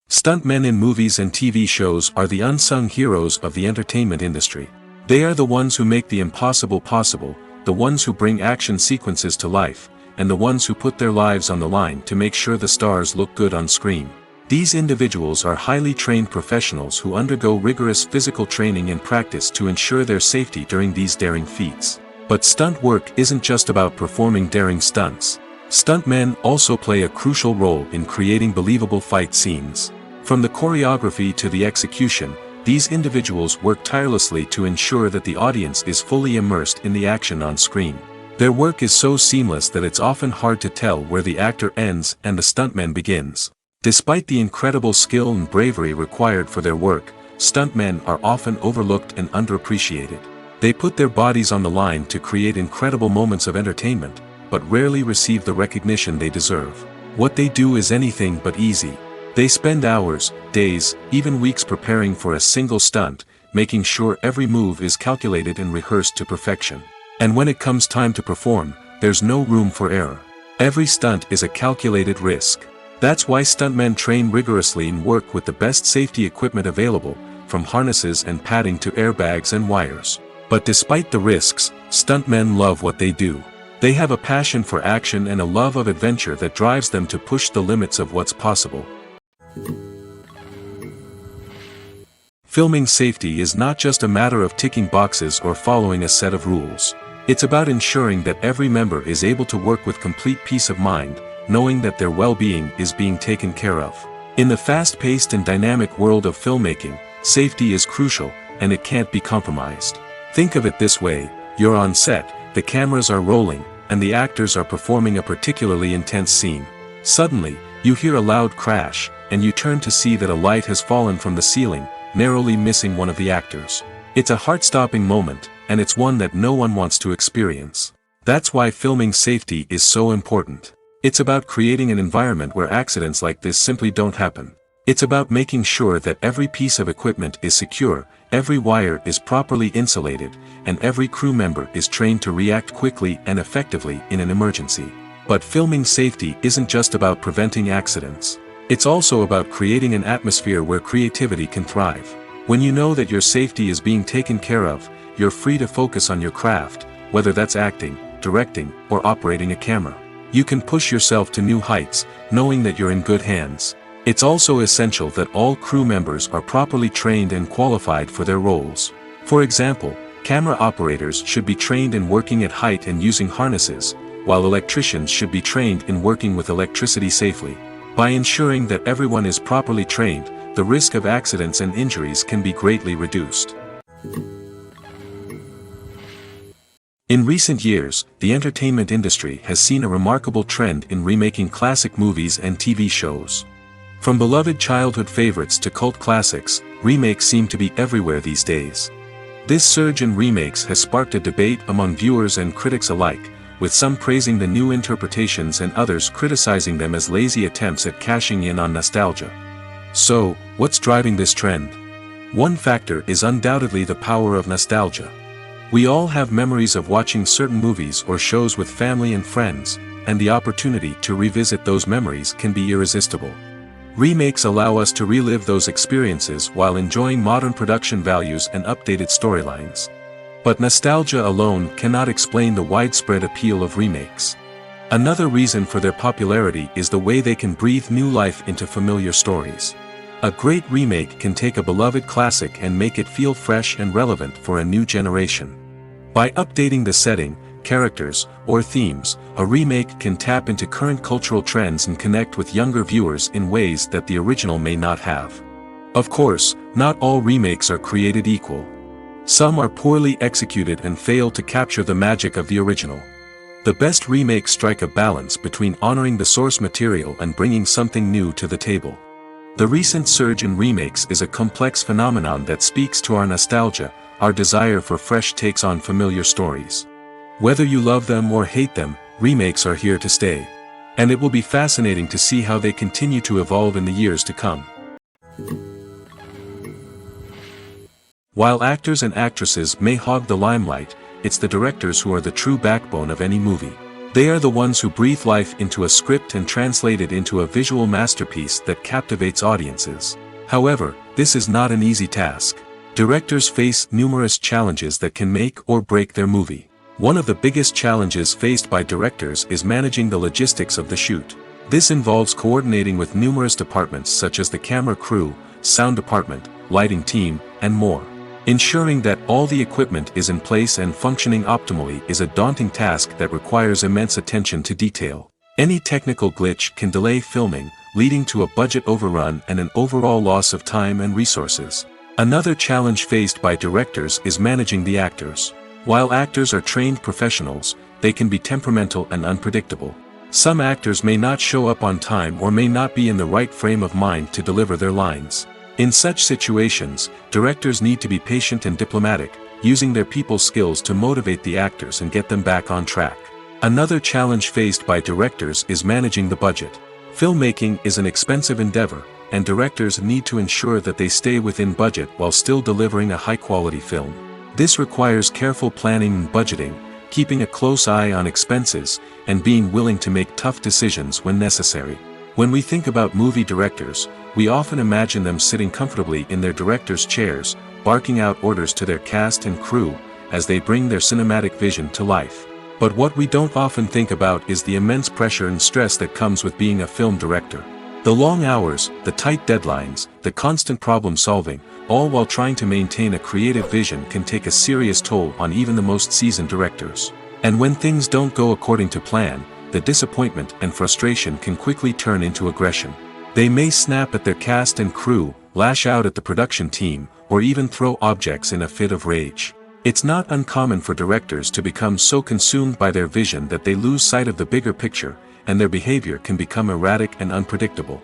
Stuntmen in movies and TV shows are the unsung heroes of the entertainment industry. They are the ones who make the impossible possible, the ones who bring action sequences to life, and the ones who put their lives on the line to make sure the stars look good on screen. These individuals are highly trained professionals who undergo rigorous physical training and practice to ensure their safety during these daring feats. But stunt work isn't just about performing daring stunts. Stuntmen also play a crucial role in creating believable fight scenes. From the choreography to the execution, these individuals work tirelessly to ensure that the audience is fully immersed in the action on screen. Their work is so seamless that it's often hard to tell where the actor ends and the stuntman begins. Despite the incredible skill and bravery required for their work, stuntmen are often overlooked and underappreciated. They put their bodies on the line to create incredible moments of entertainment, but rarely receive the recognition they deserve. What they do is anything but easy. They spend hours, days, even weeks preparing for a single stunt, making sure every move is calculated and rehearsed to perfection. And when it comes time to perform, there's no room for error. Every stunt is a calculated risk. That's why stuntmen train rigorously and work with the best safety equipment available, from harnesses and padding to airbags and wires. But despite the risks, stuntmen love what they do. They have a passion for action and a love of adventure that drives them to push the limits of what's possible. Filming safety is not just a matter of ticking boxes or following a set of rules. It's about ensuring that every member is able to work with complete peace of mind, knowing that their well-being is being taken care of. In the fast-paced and dynamic world of filmmaking, safety is crucial, and it can't be compromised. Think of it this way: you're on set, the cameras are rolling, and the actors are performing a particularly intense scene. Suddenly, you hear a loud crash, and you turn to see that a light has fallen from the ceiling, narrowly missing one of the actors. It's a heart-stopping moment, and it's one that no one wants to experience. That's why filming safety is so important. It's about creating an environment where accidents like this simply don't happen. It's about making sure that every piece of equipment is secure, every wire is properly insulated, and every crew member is trained to react quickly and effectively in an emergency. But filming safety isn't just about preventing accidents. It's also about creating an atmosphere where creativity can thrive. When you know that your safety is being taken care of, you're free to focus on your craft, whether that's acting, directing, or operating a camera. You can push yourself to new heights, knowing that you're in good hands. It's also essential that all crew members are properly trained and qualified for their roles. For example, camera operators should be trained in working at height and using harnesses, while electricians should be trained in working with electricity safely. By ensuring that everyone is properly trained, the risk of accidents and injuries can be greatly reduced. In recent years, the entertainment industry has seen a remarkable trend in remaking classic movies and TV shows. From beloved childhood favorites to cult classics, remakes seem to be everywhere these days. This surge in remakes has sparked a debate among viewers and critics alike, with some praising the new interpretations and others criticizing them as lazy attempts at cashing in on nostalgia. So, what's driving this trend? One factor is undoubtedly the power of nostalgia. We all have memories of watching certain movies or shows with family and friends, and the opportunity to revisit those memories can be irresistible. Remakes allow us to relive those experiences while enjoying modern production values and updated storylines. But nostalgia alone cannot explain the widespread appeal of remakes. Another reason for their popularity is the way they can breathe new life into familiar stories. A great remake can take a beloved classic and make it feel fresh and relevant for a new generation. By updating the setting, characters, or themes, a remake can tap into current cultural trends and connect with younger viewers in ways that the original may not have. Of course, not all remakes are created equal. Some are poorly executed and fail to capture the magic of the original. The best remakes strike a balance between honoring the source material and bringing something new to the table. The recent surge in remakes is a complex phenomenon that speaks to our nostalgia, our desire for fresh takes on familiar stories. Whether you love them or hate them, remakes are here to stay. And it will be fascinating to see how they continue to evolve in the years to come. While actors and actresses may hog the limelight, it's the directors who are the true backbone of any movie. They are the ones who breathe life into a script and translate it into a visual masterpiece that captivates audiences. However, this is not an easy task. Directors face numerous challenges that can make or break their movie. One of the biggest challenges faced by directors is managing the logistics of the shoot. This involves coordinating with numerous departments such as the camera crew, sound department, lighting team, and more. Ensuring that all the equipment is in place and functioning optimally is a daunting task that requires immense attention to detail. Any technical glitch can delay filming, leading to a budget overrun and an overall loss of time and resources. Another challenge faced by directors is managing the actors. While actors are trained professionals, they can be temperamental and unpredictable. Some actors may not show up on time or may not be in the right frame of mind to deliver their lines. In such situations, directors need to be patient and diplomatic, using their people skills to motivate the actors and get them back on track. Another challenge faced by directors is managing the budget. Filmmaking is an expensive endeavor, and directors need to ensure that they stay within budget while still delivering a high-quality film. This requires careful planning and budgeting, keeping a close eye on expenses, and being willing to make tough decisions when necessary. When we think about movie directors, we often imagine them sitting comfortably in their director's chairs, barking out orders to their cast and crew, as they bring their cinematic vision to life. But what we don't often think about is the immense pressure and stress that comes with being a film director. The long hours, the tight deadlines, the constant problem solving, all while trying to maintain a creative vision can take a serious toll on even the most seasoned directors. And when things don't go according to plan, the disappointment and frustration can quickly turn into aggression. They may snap at their cast and crew, lash out at the production team, or even throw objects in a fit of rage. It's not uncommon for directors to become so consumed by their vision that they lose sight of the bigger picture, and their behavior can become erratic and unpredictable.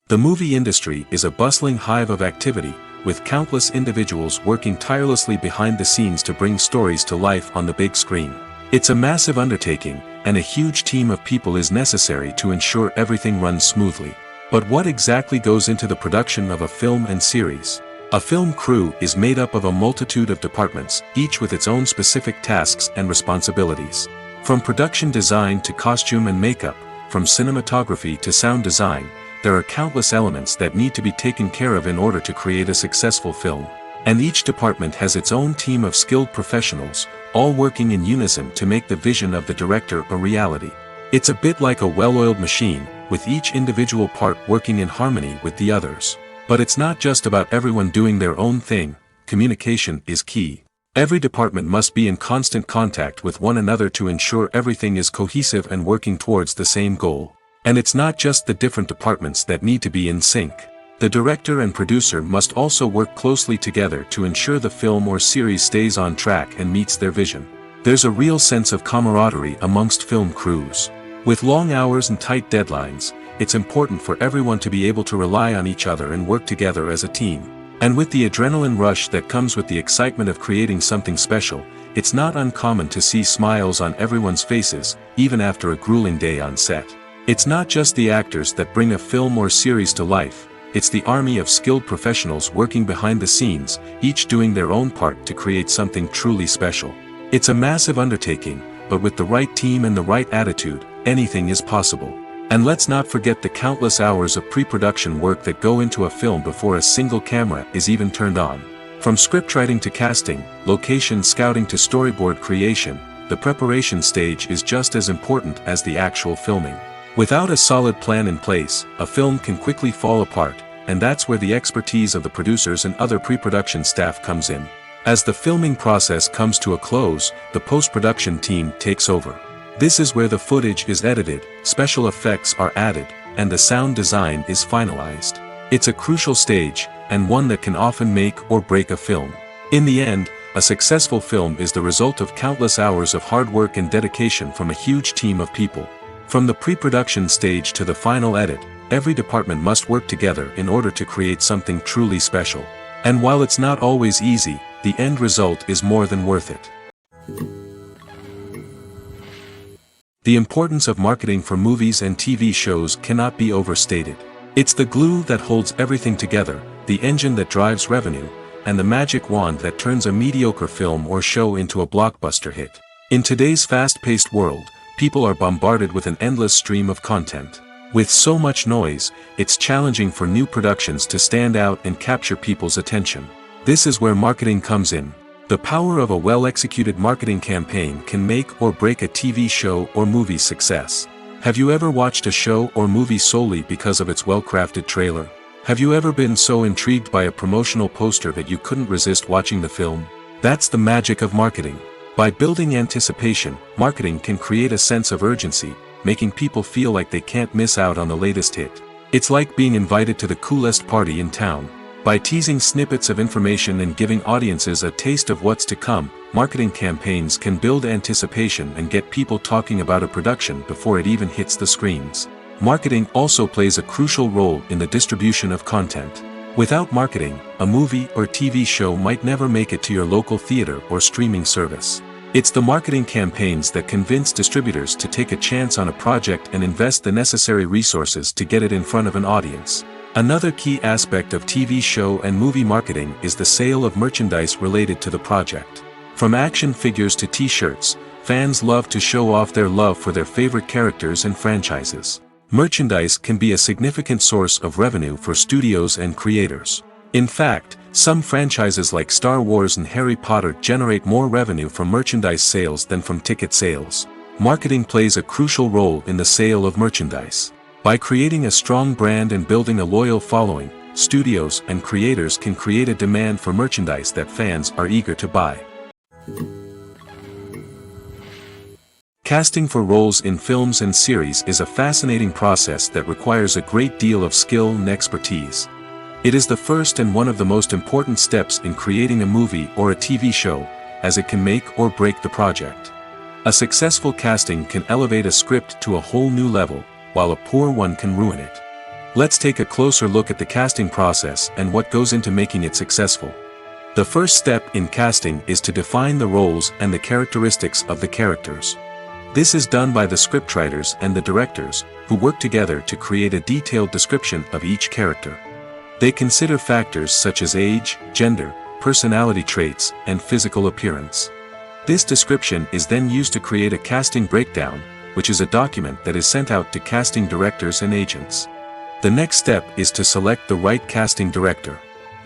The movie industry is a bustling hive of activity, with countless individuals working tirelessly behind the scenes to bring stories to life on the big screen. It's a massive undertaking, and a huge team of people is necessary to ensure everything runs smoothly. But what exactly goes into the production of a film and series? A film crew is made up of a multitude of departments, each with its own specific tasks and responsibilities. From production design to costume and makeup, from cinematography to sound design, there are countless elements that need to be taken care of in order to create a successful film. And each department has its own team of skilled professionals, all working in unison to make the vision of the director a reality. It's a bit like a well-oiled machine, with each individual part working in harmony with the others. But it's not just about everyone doing their own thing. Communication is key. Every department must be in constant contact with one another to ensure everything is cohesive and working towards the same goal. And it's not just the different departments that need to be in sync. The director and producer must also work closely together to ensure the film or series stays on track and meets their vision. There's a real sense of camaraderie amongst film crews. With long hours and tight deadlines, it's important for everyone to be able to rely on each other and work together as a team. And with the adrenaline rush that comes with the excitement of creating something special, it's not uncommon to see smiles on everyone's faces, even after a grueling day on set. It's not just the actors that bring a film or series to life, it's the army of skilled professionals working behind the scenes, each doing their own part to create something truly special. It's a massive undertaking, but with the right team and the right attitude, anything is possible. And let's not forget the countless hours of pre-production work that go into a film before a single camera is even turned on. From scriptwriting to casting, location scouting to storyboard creation, the preparation stage is just as important as the actual filming. Without a solid plan in place, a film can quickly fall apart, and that's where the expertise of the producers and other pre-production staff comes in. As the filming process comes to a close, the post-production team takes over. This is where the footage is edited, special effects are added, and the sound design is finalized. It's a crucial stage, and one that can often make or break a film. In the end, a successful film is the result of countless hours of hard work and dedication from a huge team of people. From the pre-production stage to the final edit, every department must work together in order to create something truly special. And while it's not always easy, the end result is more than worth it. The importance of marketing for movies and TV shows cannot be overstated. It's the glue that holds everything together, the engine that drives revenue, and the magic wand that turns a mediocre film or show into a blockbuster hit. In today's fast-paced world, people are bombarded with an endless stream of content. With so much noise, it's challenging for new productions to stand out and capture people's attention. This is where marketing comes in. The power of a well-executed marketing campaign can make or break a TV show or movie's success. Have you ever watched a show or movie solely because of its well-crafted trailer? Have you ever been so intrigued by a promotional poster that you couldn't resist watching the film? That's the magic of marketing. By building anticipation, marketing can create a sense of urgency, making people feel like they can't miss out on the latest hit. It's like being invited to the coolest party in town. By teasing snippets of information and giving audiences a taste of what's to come, marketing campaigns can build anticipation and get people talking about a production before it even hits the screens. Marketing also plays a crucial role in the distribution of content. Without marketing, a movie or TV show might never make it to your local theater or streaming service. It's the marketing campaigns that convince distributors to take a chance on a project and invest the necessary resources to get it in front of an audience. Another key aspect of TV show and movie marketing is the sale of merchandise related to the project. From action figures to t-shirts, fans love to show off their love for their favorite characters and franchises. Merchandise can be a significant source of revenue for studios and creators. In fact, some franchises like Star Wars and Harry Potter generate more revenue from merchandise sales than from ticket sales. Marketing plays a crucial role in the sale of merchandise. By creating a strong brand and building a loyal following, studios and creators can create a demand for merchandise that fans are eager to buy. Casting for roles in films and series is a fascinating process that requires a great deal of skill and expertise. It is the first and one of the most important steps in creating a movie or a TV show, as it can make or break the project. A successful casting can elevate a script to a whole new level, while a poor one can ruin it. Let's take a closer look at the casting process and what goes into making it successful. The first step in casting is to define the roles and the characteristics of the characters. This is done by the scriptwriters and the directors, who work together to create a detailed description of each character. They consider factors such as age, gender, personality traits, and physical appearance. This description is then used to create a casting breakdown, which is a document that is sent out to casting directors and agents. The next step is to select the right casting director.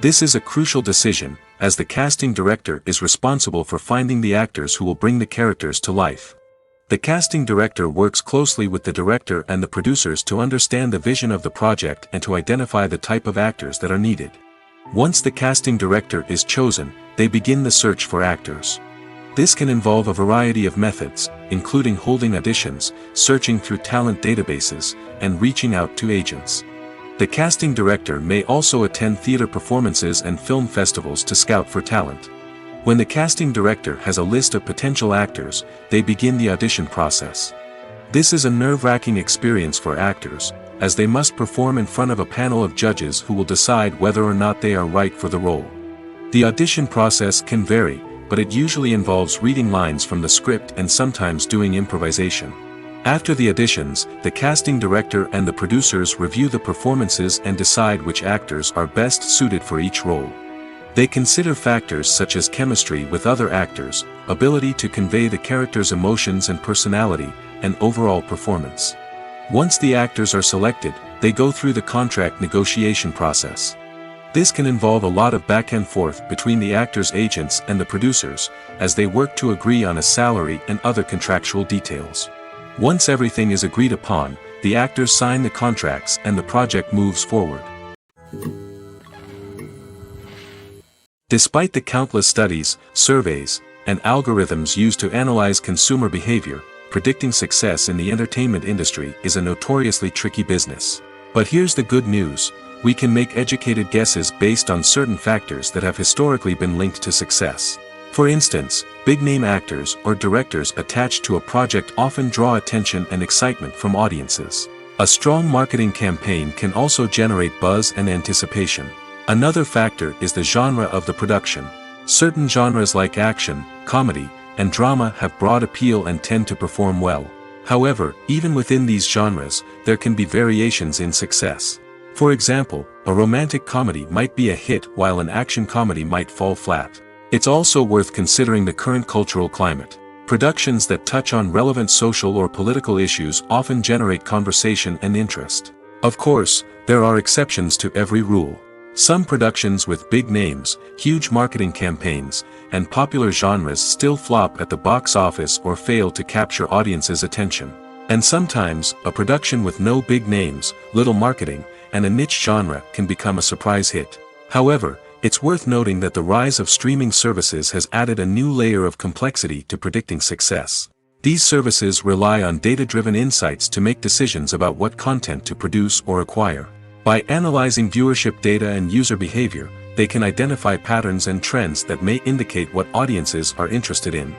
This is a crucial decision, as the casting director is responsible for finding the actors who will bring the characters to life. The casting director works closely with the director and the producers to understand the vision of the project and to identify the type of actors that are needed. Once the casting director is chosen, they begin the search for actors. This can involve a variety of methods, including holding auditions, searching through talent databases, and reaching out to agents. The casting director may also attend theater performances and film festivals to scout for talent. When the casting director has a list of potential actors, they begin the audition process. This is a nerve-wracking experience for actors, as they must perform in front of a panel of judges who will decide whether or not they are right for the role. The audition process can vary, but it usually involves reading lines from the script and sometimes doing improvisation. After the auditions, the casting director and the producers review the performances and decide which actors are best suited for each role. They consider factors such as chemistry with other actors, ability to convey the character's emotions and personality, and overall performance. Once the actors are selected, they go through the contract negotiation process. This can involve a lot of back and forth between the actors' agents and the producers, as they work to agree on a salary and other contractual details. Once everything is agreed upon, the actors sign the contracts and the project moves forward. Despite the countless studies, surveys, and algorithms used to analyze consumer behavior, predicting success in the entertainment industry is a notoriously tricky business. But here's the good news: we can make educated guesses based on certain factors that have historically been linked to success. For instance, big-name actors or directors attached to a project often draw attention and excitement from audiences. A strong marketing campaign can also generate buzz and anticipation. Another factor is the genre of the production. Certain genres like action, comedy, and drama have broad appeal and tend to perform well. However, even within these genres, there can be variations in success. For example, a romantic comedy might be a hit while an action comedy might fall flat. It's also worth considering the current cultural climate. Productions that touch on relevant social or political issues often generate conversation and interest. Of course, there are exceptions to every rule. Some productions with big names, huge marketing campaigns, and popular genres still flop at the box office or fail to capture audiences' attention. And sometimes, a production with no big names, little marketing, and a niche genre can become a surprise hit. However, it's worth noting that the rise of streaming services has added a new layer of complexity to predicting success. These services rely on data-driven insights to make decisions about what content to produce or acquire. By analyzing viewership data and user behavior, they can identify patterns and trends that may indicate what audiences are interested in.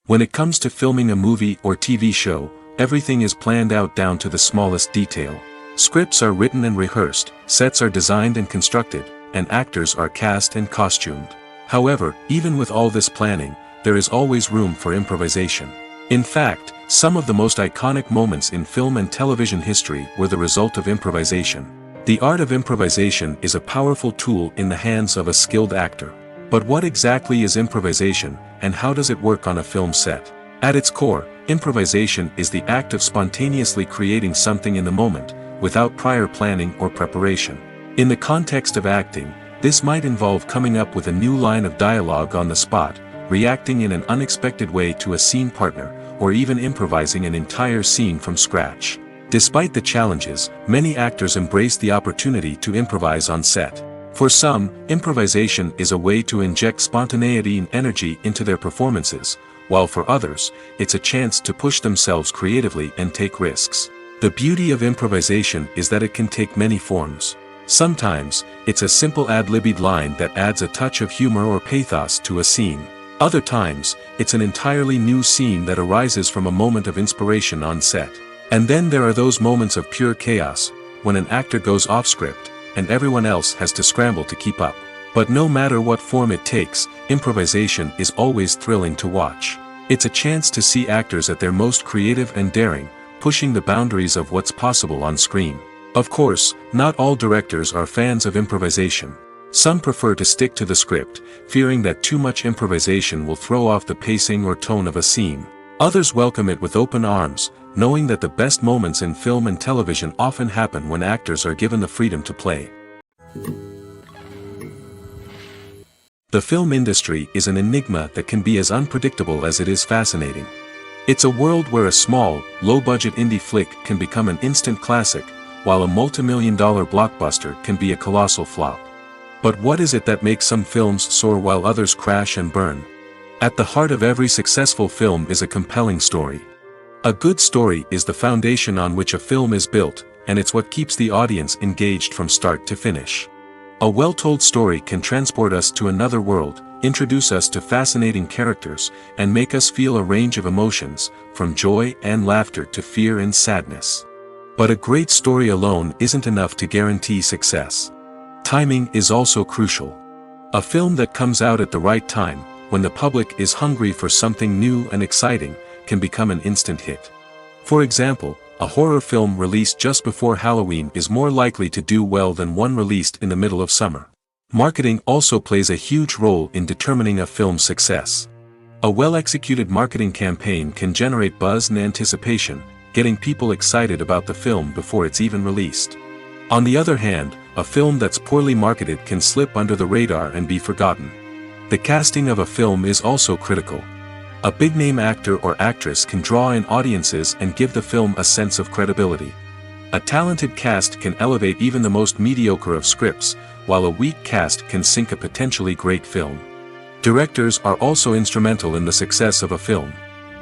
When it comes to filming a movie or TV show, everything is planned out down to the smallest detail. Scripts are written and rehearsed, sets are designed and constructed, and actors are cast and costumed. However, even with all this planning, there is always room for improvisation. In fact, some of the most iconic moments in film and television history were the result of improvisation. The art of improvisation is a powerful tool in the hands of a skilled actor. But what exactly is improvisation, and how does it work on a film set? At its core, improvisation is the act of spontaneously creating something in the moment, without prior planning or preparation. In the context of acting, this might involve coming up with a new line of dialogue on the spot, reacting in an unexpected way to a scene partner, or even improvising an entire scene from scratch. Despite the challenges, many actors embrace the opportunity to improvise on set. For some, improvisation is a way to inject spontaneity and energy into their performances, while for others, it's a chance to push themselves creatively and take risks. The beauty of improvisation is that it can take many forms. Sometimes, it's a simple ad-libbed line that adds a touch of humor or pathos to a scene. Other times, it's an entirely new scene that arises from a moment of inspiration on set. And then there are those moments of pure chaos, when an actor goes off script, and everyone else has to scramble to keep up. But no matter what form it takes, improvisation is always thrilling to watch. It's a chance to see actors at their most creative and daring, pushing the boundaries of what's possible on screen. Of course, not all directors are fans of improvisation. Some prefer to stick to the script, fearing that too much improvisation will throw off the pacing or tone of a scene. Others welcome it with open arms, knowing that the best moments in film and television often happen when actors are given the freedom to play. The film industry is an enigma that can be as unpredictable as it is fascinating. It's a world where a small, low-budget indie flick can become an instant classic, while a multi-million-dollar blockbuster can be a colossal flop. But what is it that makes some films soar while others crash and burn? At the heart of every successful film is a compelling story. A good story is the foundation on which a film is built, and it's what keeps the audience engaged from start to finish. A well-told story can transport us to another world, introduce us to fascinating characters, and make us feel a range of emotions, from joy and laughter to fear and sadness. But a great story alone isn't enough to guarantee success. Timing is also crucial. A film that comes out at the right time, when the public is hungry for something new and exciting, can become an instant hit. For example, a horror film released just before Halloween is more likely to do well than one released in the middle of summer. Marketing also plays a huge role in determining a film's success. A well-executed marketing campaign can generate buzz and anticipation, getting people excited about the film before it's even released. On the other hand, a film that's poorly marketed can slip under the radar and be forgotten. The casting of a film is also critical. A big-name actor or actress can draw in audiences and give the film a sense of credibility. A talented cast can elevate even the most mediocre of scripts, while a weak cast can sink a potentially great film. Directors are also instrumental in the success of a film.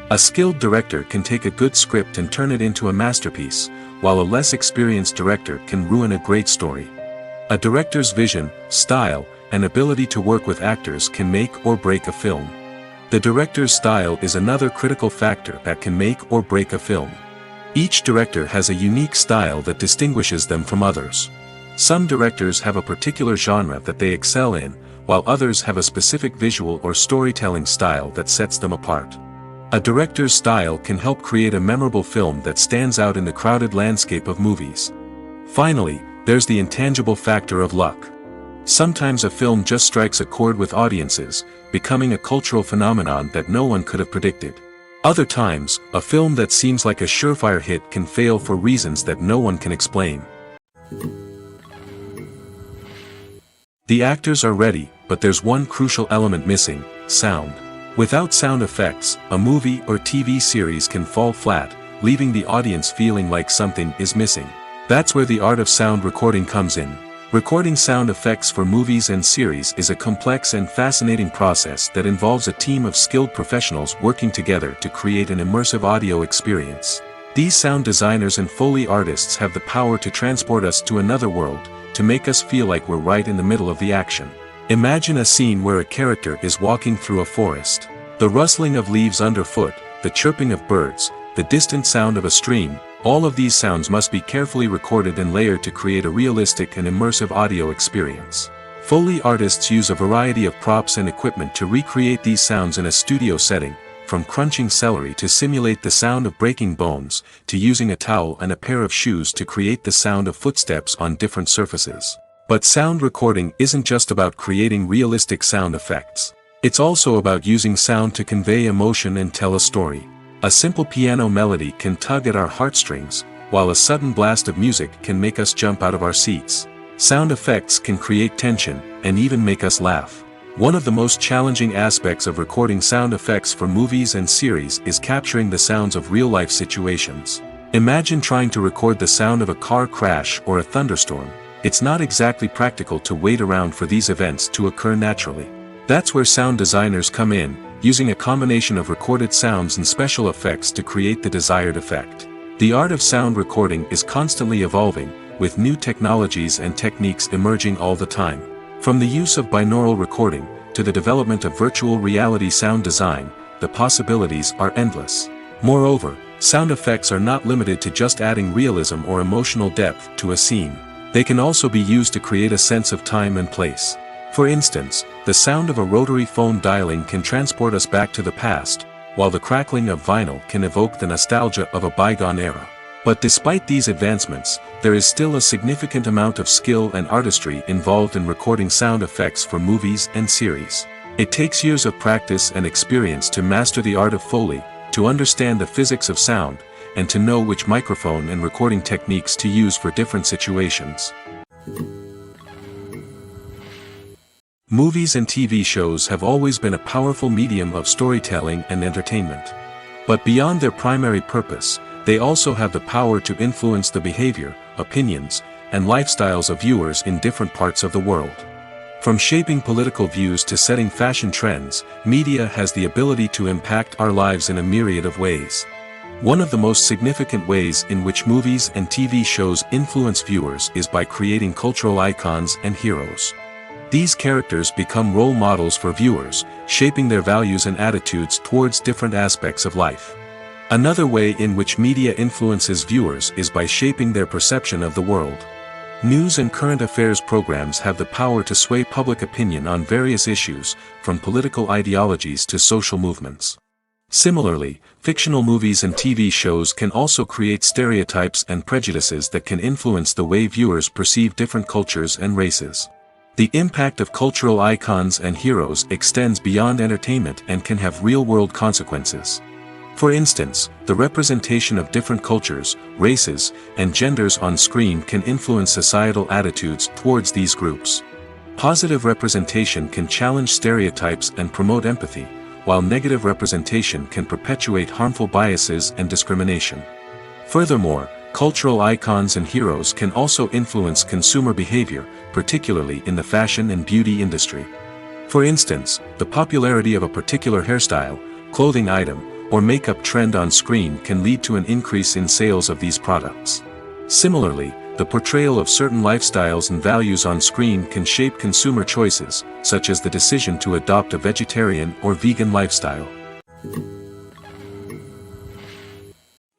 A skilled director can take a good script and turn it into a masterpiece, while a less experienced director can ruin a great story. A director's vision, style, and ability to work with actors can make or break a film. The director's style is another critical factor that can make or break a film. Each director has a unique style that distinguishes them from others. Some directors have a particular genre that they excel in, while others have a specific visual or storytelling style that sets them apart. A director's style can help create a memorable film that stands out in the crowded landscape of movies. Finally, there's the intangible factor of luck. Sometimes a film just strikes a chord with audiences, becoming a cultural phenomenon that no one could have predicted. Other times, a film that seems like a surefire hit can fail for reasons that no one can explain. The actors are ready, but there's one crucial element missing: sound. Without sound effects, a movie or TV series can fall flat, leaving the audience feeling like something is missing. That's where the art of sound recording comes in. Recording sound effects for movies and series is a complex and fascinating process that involves a team of skilled professionals working together to create an immersive audio experience. These sound designers and Foley artists have the power to transport us to another world, to make us feel like we're right in the middle of the action. Imagine a scene where a character is walking through a forest. The rustling of leaves underfoot, the chirping of birds, the distant sound of a stream, all of these sounds must be carefully recorded and layered to create a realistic and immersive audio experience. Foley artists use a variety of props and equipment to recreate these sounds in a studio setting, from crunching celery to simulate the sound of breaking bones, to using a towel and a pair of shoes to create the sound of footsteps on different surfaces. But sound recording isn't just about creating realistic sound effects. It's also about using sound to convey emotion and tell a story. A simple piano melody can tug at our heartstrings, while a sudden blast of music can make us jump out of our seats. Sound effects can create tension, and even make us laugh. One of the most challenging aspects of recording sound effects for movies and series is capturing the sounds of real-life situations. Imagine trying to record the sound of a car crash or a thunderstorm. It's not exactly practical to wait around for these events to occur naturally. That's where sound designers come in, using a combination of recorded sounds and special effects to create the desired effect. The art of sound recording is constantly evolving, with new technologies and techniques emerging all the time. From the use of binaural recording, to the development of virtual reality sound design, the possibilities are endless. Moreover, sound effects are not limited to just adding realism or emotional depth to a scene. They can also be used to create a sense of time and place. For instance, the sound of a rotary phone dialing can transport us back to the past, while the crackling of vinyl can evoke the nostalgia of a bygone era. But despite these advancements, there is still a significant amount of skill and artistry involved in recording sound effects for movies and series. It takes years of practice and experience to master the art of Foley, to understand the physics of sound, and to know which microphone and recording techniques to use for different situations. Movies and TV shows have always been a powerful medium of storytelling and entertainment. But beyond their primary purpose, they also have the power to influence the behavior, opinions, and lifestyles of viewers in different parts of the world. From shaping political views to setting fashion trends, media has the ability to impact our lives in a myriad of ways. One of the most significant ways in which movies and TV shows influence viewers is by creating cultural icons and heroes. These characters become role models for viewers, shaping their values and attitudes towards different aspects of life. Another way in which media influences viewers is by shaping their perception of the world. News and current affairs programs have the power to sway public opinion on various issues, from political ideologies to social movements. Similarly, fictional movies and TV shows can also create stereotypes and prejudices that can influence the way viewers perceive different cultures and races. The impact of cultural icons and heroes extends beyond entertainment and can have real-world consequences. For instance, the representation of different cultures, races, and genders on screen can influence societal attitudes towards these groups. Positive representation can challenge stereotypes and promote empathy, while negative representation can perpetuate harmful biases and discrimination. Furthermore, cultural icons and heroes can also influence consumer behavior, particularly in the fashion and beauty industry. For instance, the popularity of a particular hairstyle, clothing item, or makeup trend on screen can lead to an increase in sales of these products. Similarly, the portrayal of certain lifestyles and values on screen can shape consumer choices, such as the decision to adopt a vegetarian or vegan lifestyle.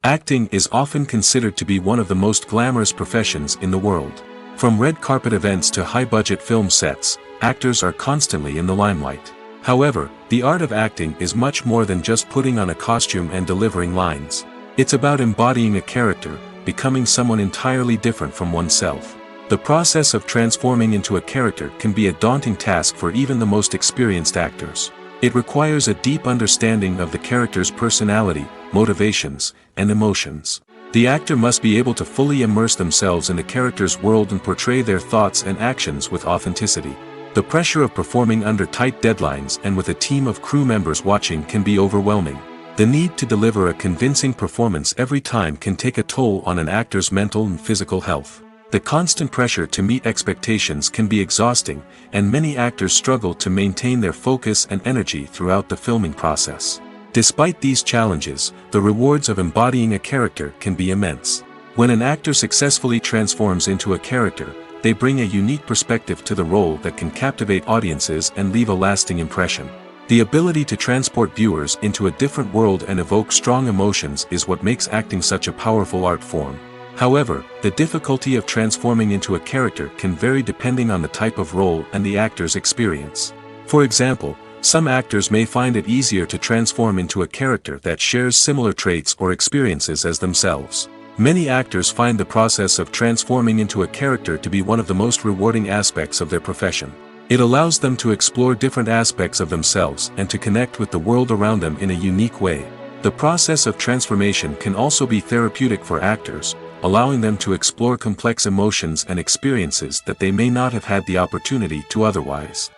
Acting is often considered to be one of the most glamorous professions in the world. From red carpet events to high-budget film sets, actors are constantly in the limelight. However, the art of acting is much more than just putting on a costume and delivering lines. It's about embodying a character, becoming someone entirely different from oneself. The process of transforming into a character can be a daunting task for even the most experienced actors. It requires a deep understanding of the character's personality, motivations, and emotions. The actor must be able to fully immerse themselves in the character's world and portray their thoughts and actions with authenticity. The pressure of performing under tight deadlines and with a team of crew members watching can be overwhelming. The need to deliver a convincing performance every time can take a toll on an actor's mental and physical health. The constant pressure to meet expectations can be exhausting, and many actors struggle to maintain their focus and energy throughout the filming process. Despite these challenges, the rewards of embodying a character can be immense. When an actor successfully transforms into a character, they bring a unique perspective to the role that can captivate audiences and leave a lasting impression. The ability to transport viewers into a different world and evoke strong emotions is what makes acting such a powerful art form. However, the difficulty of transforming into a character can vary depending on the type of role and the actor's experience. For example, some actors may find it easier to transform into a character that shares similar traits or experiences as themselves. Many actors find the process of transforming into a character to be one of the most rewarding aspects of their profession. It allows them to explore different aspects of themselves and to connect with the world around them in a unique way. The process of transformation can also be therapeutic for actors, allowing them to explore complex emotions and experiences that they may not have had the opportunity to otherwise.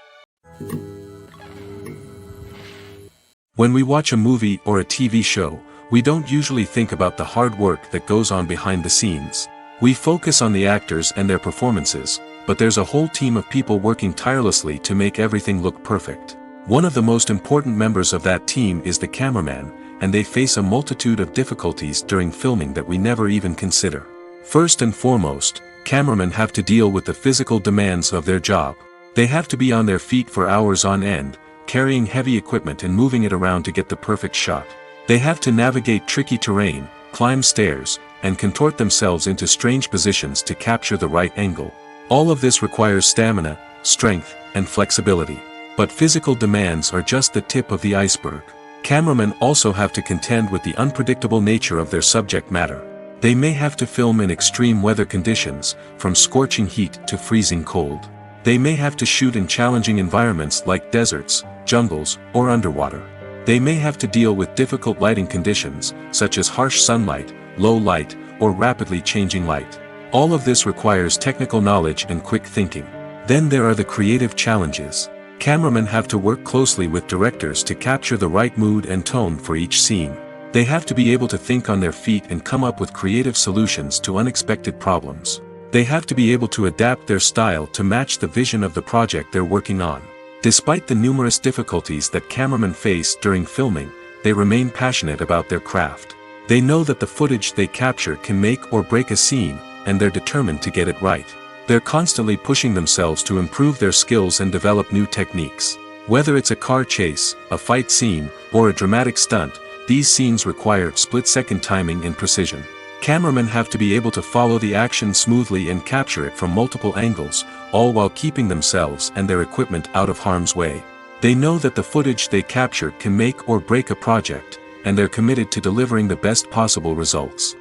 When we watch a movie or a TV show, we don't usually think about the hard work that goes on behind the scenes. We focus on the actors and their performances, but there's a whole team of people working tirelessly to make everything look perfect. One of the most important members of that team is the cameraman, and they face a multitude of difficulties during filming that we never even consider. First and foremost, cameramen have to deal with the physical demands of their job. They have to be on their feet for hours on end, carrying heavy equipment and moving it around to get the perfect shot. They have to navigate tricky terrain, climb stairs, and contort themselves into strange positions to capture the right angle. All of this requires stamina, strength, and flexibility. But physical demands are just the tip of the iceberg. Cameramen also have to contend with the unpredictable nature of their subject matter. They may have to film in extreme weather conditions, from scorching heat to freezing cold. They may have to shoot in challenging environments like deserts, jungles, or underwater. They may have to deal with difficult lighting conditions, such as harsh sunlight, low light, or rapidly changing light. All of this requires technical knowledge and quick thinking. Then there are the creative challenges. Cameramen have to work closely with directors to capture the right mood and tone for each scene. They have to be able to think on their feet and come up with creative solutions to unexpected problems. They have to be able to adapt their style to match the vision of the project they're working on. Despite the numerous difficulties that cameramen face during filming, they remain passionate about their craft. They know that the footage they capture can make or break a scene, and they're determined to get it right. They're constantly pushing themselves to improve their skills and develop new techniques. Whether it's a car chase, a fight scene, or a dramatic stunt, these scenes require split-second timing and precision. Cameramen have to be able to follow the action smoothly and capture it from multiple angles, all while keeping themselves and their equipment out of harm's way. They know that the footage they capture can make or break a project, and they're committed to delivering the best possible results.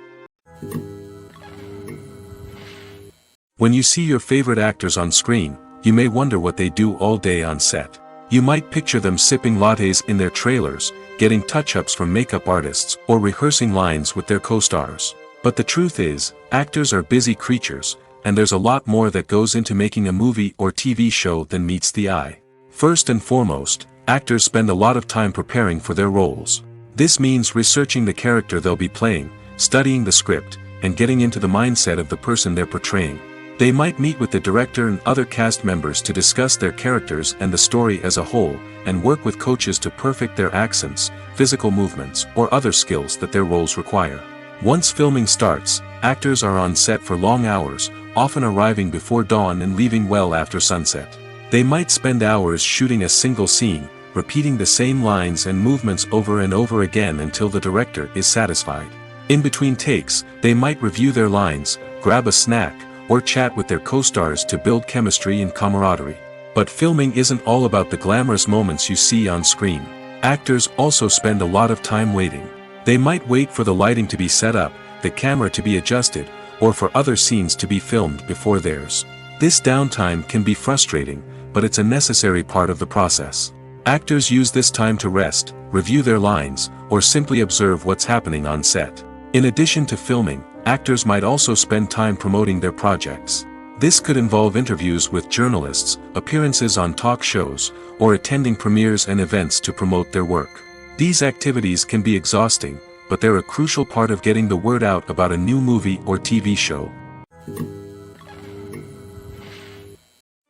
When you see your favorite actors on screen, you may wonder what they do all day on set. You might picture them sipping lattes in their trailers, getting touch-ups from makeup artists, or rehearsing lines with their co-stars. But the truth is, actors are busy creatures, and there's a lot more that goes into making a movie or TV show than meets the eye. First and foremost, actors spend a lot of time preparing for their roles. This means researching the character they'll be playing, studying the script, and getting into the mindset of the person they're portraying. They might meet with the director and other cast members to discuss their characters and the story as a whole, and work with coaches to perfect their accents, physical movements, or other skills that their roles require. Once filming starts, actors are on set for long hours, often arriving before dawn and leaving well after sunset. They might spend hours shooting a single scene, repeating the same lines and movements over and over again until the director is satisfied. In between takes, they might review their lines, grab a snack, or chat with their co-stars to build chemistry and camaraderie. But filming isn't all about the glamorous moments you see on screen. Actors also spend a lot of time waiting. They might wait for the lighting to be set up, the camera to be adjusted, or for other scenes to be filmed before theirs. This downtime can be frustrating, but it's a necessary part of the process. Actors use this time to rest, review their lines, or simply observe what's happening on set. In addition to filming, actors might also spend time promoting their projects. This could involve interviews with journalists, appearances on talk shows, or attending premieres and events to promote their work. These activities can be exhausting, but they're a crucial part of getting the word out about a new movie or TV show.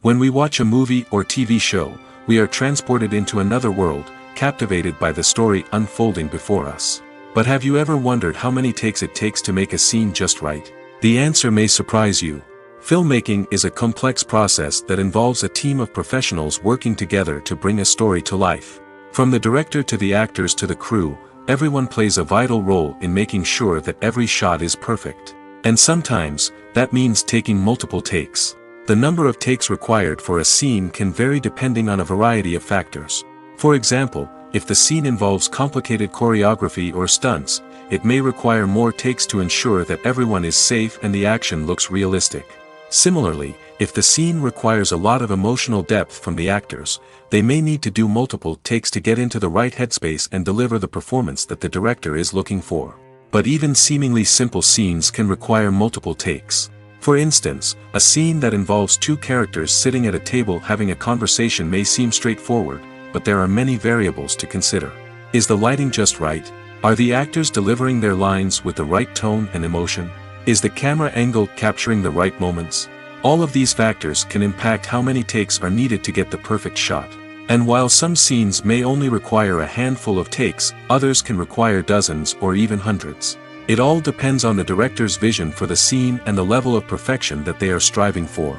When we watch a movie or TV show, we are transported into another world, captivated by the story unfolding before us. But have you ever wondered how many takes it takes to make a scene just right? The answer may surprise you. Filmmaking is a complex process that involves a team of professionals working together to bring a story to life. From the director to the actors to the crew, everyone plays a vital role in making sure that every shot is perfect. And sometimes, that means taking multiple takes. The number of takes required for a scene can vary depending on a variety of factors. For example, if the scene involves complicated choreography or stunts, it may require more takes to ensure that everyone is safe and the action looks realistic. Similarly, if the scene requires a lot of emotional depth from the actors, they may need to do multiple takes to get into the right headspace and deliver the performance that the director is looking for. But even seemingly simple scenes can require multiple takes. For instance, a scene that involves two characters sitting at a table having a conversation may seem straightforward, but there are many variables to consider. Is the lighting just right? Are the actors delivering their lines with the right tone and emotion? Is the camera angle capturing the right moments? All of these factors can impact how many takes are needed to get the perfect shot. And while some scenes may only require a handful of takes, others can require dozens or even hundreds. It all depends on the director's vision for the scene and the level of perfection that they are striving for.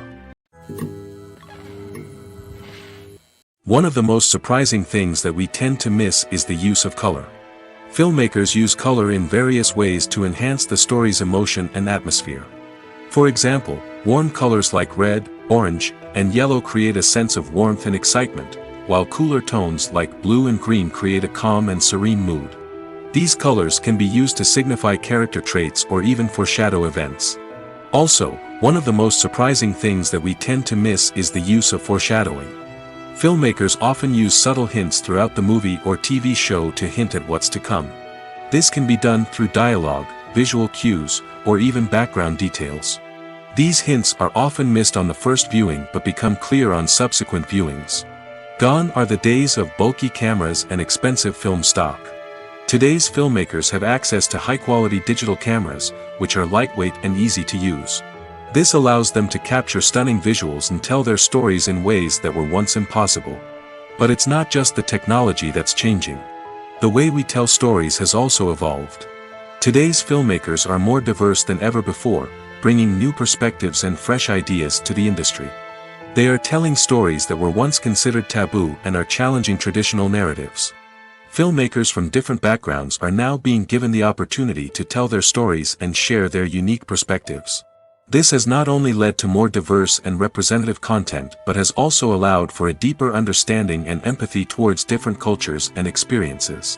One of the most surprising things that we tend to miss is the use of color. Filmmakers use color in various ways to enhance the story's emotion and atmosphere. For example, warm colors like red, orange, and yellow create a sense of warmth and excitement, while cooler tones like blue and green create a calm and serene mood. These colors can be used to signify character traits or even foreshadow events. Also, one of the most surprising things that we tend to miss is the use of foreshadowing. Filmmakers often use subtle hints throughout the movie or TV show to hint at what's to come. This can be done through dialogue, visual cues, or even background details. These hints are often missed on the first viewing but become clear on subsequent viewings. Gone are the days of bulky cameras and expensive film stock. Today's filmmakers have access to high-quality digital cameras, which are lightweight and easy to use. This allows them to capture stunning visuals and tell their stories in ways that were once impossible. But it's not just the technology that's changing. The way we tell stories has also evolved. Today's filmmakers are more diverse than ever before, bringing new perspectives and fresh ideas to the industry. They are telling stories that were once considered taboo and are challenging traditional narratives. Filmmakers from different backgrounds are now being given the opportunity to tell their stories and share their unique perspectives. This has not only led to more diverse and representative content but has also allowed for a deeper understanding and empathy towards different cultures and experiences.